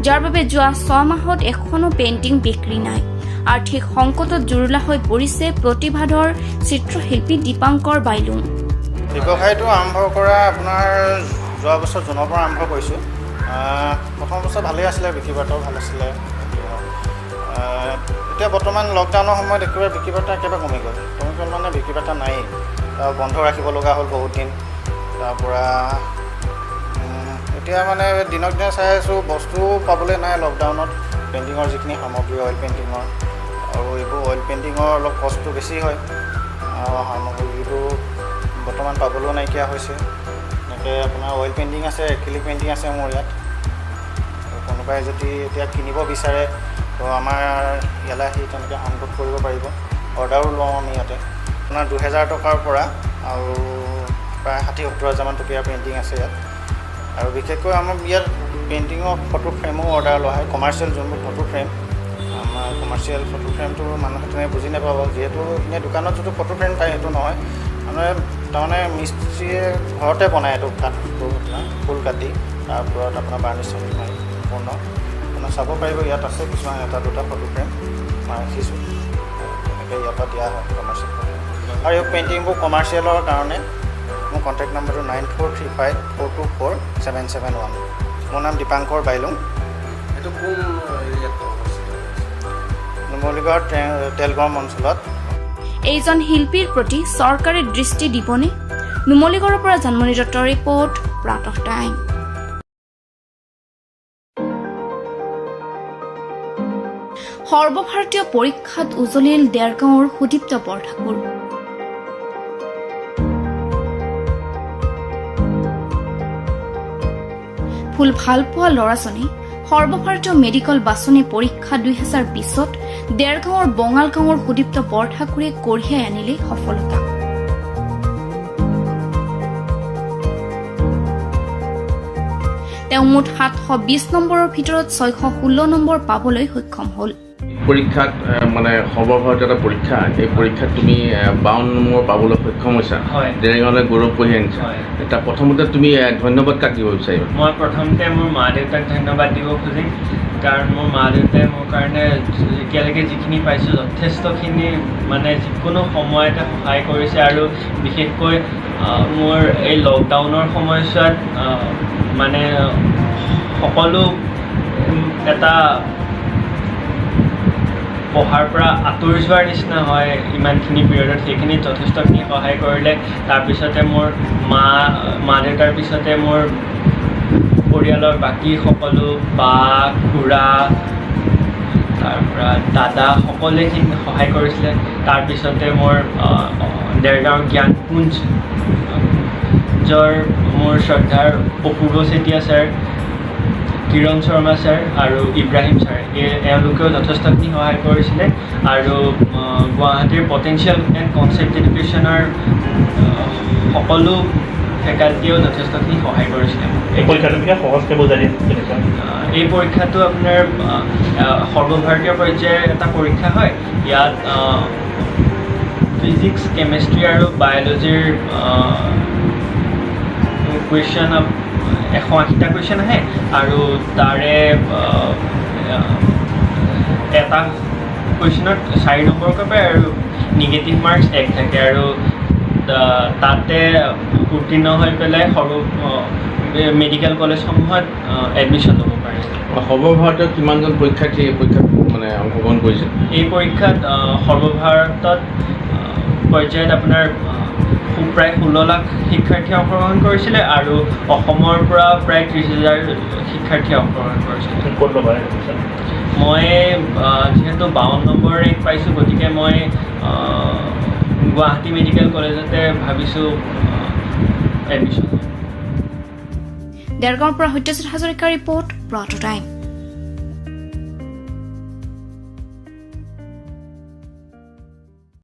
যাৰ বাবে যোৱা 6 মাহত এখনো পেইণ্টিং বিক্ৰী নাই। আৰ্থিক সংকটত জুৰুলা হৈ পৰিছে প্ৰতিভাধৰ চিত্ৰশিল্পী দীপাংকৰ বাইলুং। ব্যৱসায়টো আৰম্ভ কৰা আপোনাৰ যোৱা বছৰ জুনৰ পৰা আৰম্ভ কৰিছোঁ। প্ৰথম বছৰ ভালেই আছিলে, বিক্ৰী বাৰ্তাও ভাল আছিলে। এতিয়া বৰ্তমান লকডাউনৰ সময়ত একেবাৰে বিক্ৰী বাৰ্তা একেবাৰে কমি গ'ল মানে বিক্ৰী বাৰ্তা নাই, বন্ধ ৰাখিব লগা হ'ল বহুত দিন। তাৰপৰা এতিয়া মানে দিনক দিনে চাই আছোঁ বস্তু পাবলৈ নাই লকডাউনত। পেইণ্টিঙৰ যিখিনি সামগ্ৰী অইল পেইণ্টিঙৰ আৰু এইবোৰ অইল পেইণ্টিঙৰ অলপ কষ্টটো বেছি হয়। আৰু সামগ্ৰীবোৰ বৰ্তমান পাবলৈও নাইকিয়া হৈছে। এনেকৈ আপোনাৰ অইল পেইণ্টিং আছে, এক্ৰিলিক পেইণ্টিং আছে মোৰ ইয়াত। কোনোবাই যদি এতিয়া কিনিব বিচাৰে তো আমাৰ ইয়ালৈ আহি তেনেকৈ সংগ্ৰহ কৰিব পাৰিব। অৰ্ডাৰো লওঁ আমি ইয়াতে আপোনাৰ 2,000 টকাৰ পৰা আৰু প্ৰায় 60-70 হাজাৰমান টকীয়া পেইণ্টিং আছে ইয়াত আৰু বিশেষকৈ আমাৰ ইয়াত পেইণ্টিঙৰ ফটো ফ্ৰেমো অৰ্ডাৰ লোৱা হয় কমাৰ্চিয়েল যোনবোৰ ফটো ফ্ৰেম আমাৰ কমাৰ্চিয়েল ফটো ফ্ৰেমটো মানুহে তেনেকৈ বুজি নাপাব যিহেতু এনেই দোকানত যিটো ফটো ফ্ৰেম পায় সেইটো নহয় মানে তাৰমানে মিস্ত্ৰীয়ে ঘৰতে বনায় এইটো কাঠটো ফুল কাটি তাৰ ওপৰত আপোনাৰ বাৰ্নিছ চাৰ্নিছ মাৰি সম্পূৰ্ণ আপোনাৰ চাব পাৰিব ইয়াত আছে কিছুমান 1-2টা ফটো ফ্ৰেম মই ৰাখিছোঁ তেনেকৈ ইয়াৰ পৰা দিয়া হয় কমাৰ্চিয়েল আৰু এই পেইণ্টিংবোৰ কমাৰ্চিয়েলৰ কাৰণে মোৰ কণ্টেক্ট নম্বৰটো 9435424771 মোৰ নাম দীপাংকৰ বাইলুং এইটো কোন নুমলীগড় তেলগড় অঞ্চলত এইজন শিল্পীৰ প্ৰতি চৰকাৰে দৃষ্টি দিবনে? নুমলীগড়ৰ পৰা জানমণি দত্তৰ ৰিপৰ্ট প্ৰাতঃ টাইম। সৰ্বভাৰতীয় পৰীক্ষাত উজলিল দেৰগাঁৱৰ সুদীপ্ত বৰঠাকুৰ। ফুল ভালপোৱা ল'ৰাজনে সৰ্বভাৰতীয় মেডিকেল বাছনি পৰীক্ষা 2020ত দেৰগাঁৱৰ বঙালগাঁৱৰ সুদীপ্ত বৰঠাকুৰে কঢ়িয়াই আনিলে সফলতা। তেওঁ মুঠ 720 নম্বৰৰ ভিতৰত 616 নম্বৰ পাবলৈ সক্ষম হ'ল। পৰীক্ষাত মানে সৰ্বভাৰতীয় এটা পৰীক্ষা এই পৰীক্ষাত তুমি 52 নম্বৰ পাবলৈ সক্ষম হৈছা দেৰগাঁৱলৈ গৌৰৱ কঢ়িয়াই আনিছা এটা প্ৰথমতে তুমি ধন্যবাদ কাক দিব বিচাৰিবা? মই প্ৰথমতে মোৰ মা দেউতাক ধন্যবাদ দিব খুজিম কাৰণ মোৰ মা দেউতাই মোৰ কাৰণে এতিয়ালৈকে যিখিনি পাইছোঁ যথেষ্টখিনি মানে যিকোনো সময়তে সহায় কৰিছে আৰু বিশেষকৈ মোৰ এই লকডাউনৰ সময়ছোৱাত মানে সকলো এটা পঢ়াৰ পৰা আঁতৰি যোৱাৰ নিচিনা হয় ইমানখিনি পিৰিয়ডত সেইখিনি যথেষ্টখিনি সহায় কৰিলে তাৰপিছতে মোৰ মা দেউতাৰ পিছতে মোৰ পৰিয়ালৰ বাকী সকলো বা খুৰা তাৰপৰা দাদা সকলোখিনি সহায় কৰিছিলে তাৰপিছতে মোৰ দেৰগাঁৱৰ জ্ঞানপুঞ্জৰ মোৰ শ্ৰদ্ধাৰ অপূৰ্ব চেতিয়া ছাৰ কিৰণ শৰ্মা ছাৰ আৰু ইব্ৰাহিম ছাৰ এওঁলোকেও যথেষ্টখিনি সহায় কৰিছিলে আৰু গুৱাহাটীৰ পটেঞ্চিয়েল এণ্ড কনচেপ্ট এডুকেশ্যনৰ সকলো ফেকাল্টিয়েও যথেষ্টখিনি সহায় কৰিছিলে। এই পৰীক্ষাটো সহজকৈ বুজাই দিয়ে এই পৰীক্ষাটো আপোনাৰ সৰ্বভাৰতীয় পৰ্যায়ৰ এটা পৰীক্ষা হয় ইয়াত ফিজিক্স কেমেষ্ট্ৰি আৰু বায়'লজিৰ কুৱেশ্যন 180টা কুৱেশ্যন আহে আৰু তাৰে এটা কুৱেশ্যনত 4 নম্বৰকৈ পায় আৰু নিগেটিভ মাৰ্কছ 1 থাকে আৰু তাতে উত্তীৰ্ণ হৈ পেলাই মেডিকেল কলেজসমূহত এডমিশ্যন ল'ব পাৰে। সৰ্বভাৰতীয় কিমানজন পৰীক্ষাৰ্থী এই পৰীক্ষাত মানে অংশগ্ৰহণ কৰিছে? এই পৰীক্ষাত সৰ্বভাৰতত পৰ্যায়ত আপোনাৰ প্ৰায় 16 লাখ শিক্ষাৰ্থী অংশগ্ৰহণ কৰিছিলে আৰু অসমৰ পৰা প্ৰায় 30,000 শিক্ষাৰ্থী অংশগ্ৰহণ কৰিছিলে। মই যিহেতু 52 নম্বৰ ৰেংক পাইছোঁ গতিকে মই গুৱাহাটী মেডিকেল কলেজতে ভাবিছোঁ এডমিশ্যন। দেৰগাঁৱৰ পৰা সত্যজিৎ হাজৰিকাৰ ৰিপৰ্ট প্ৰাতঃ টাইম।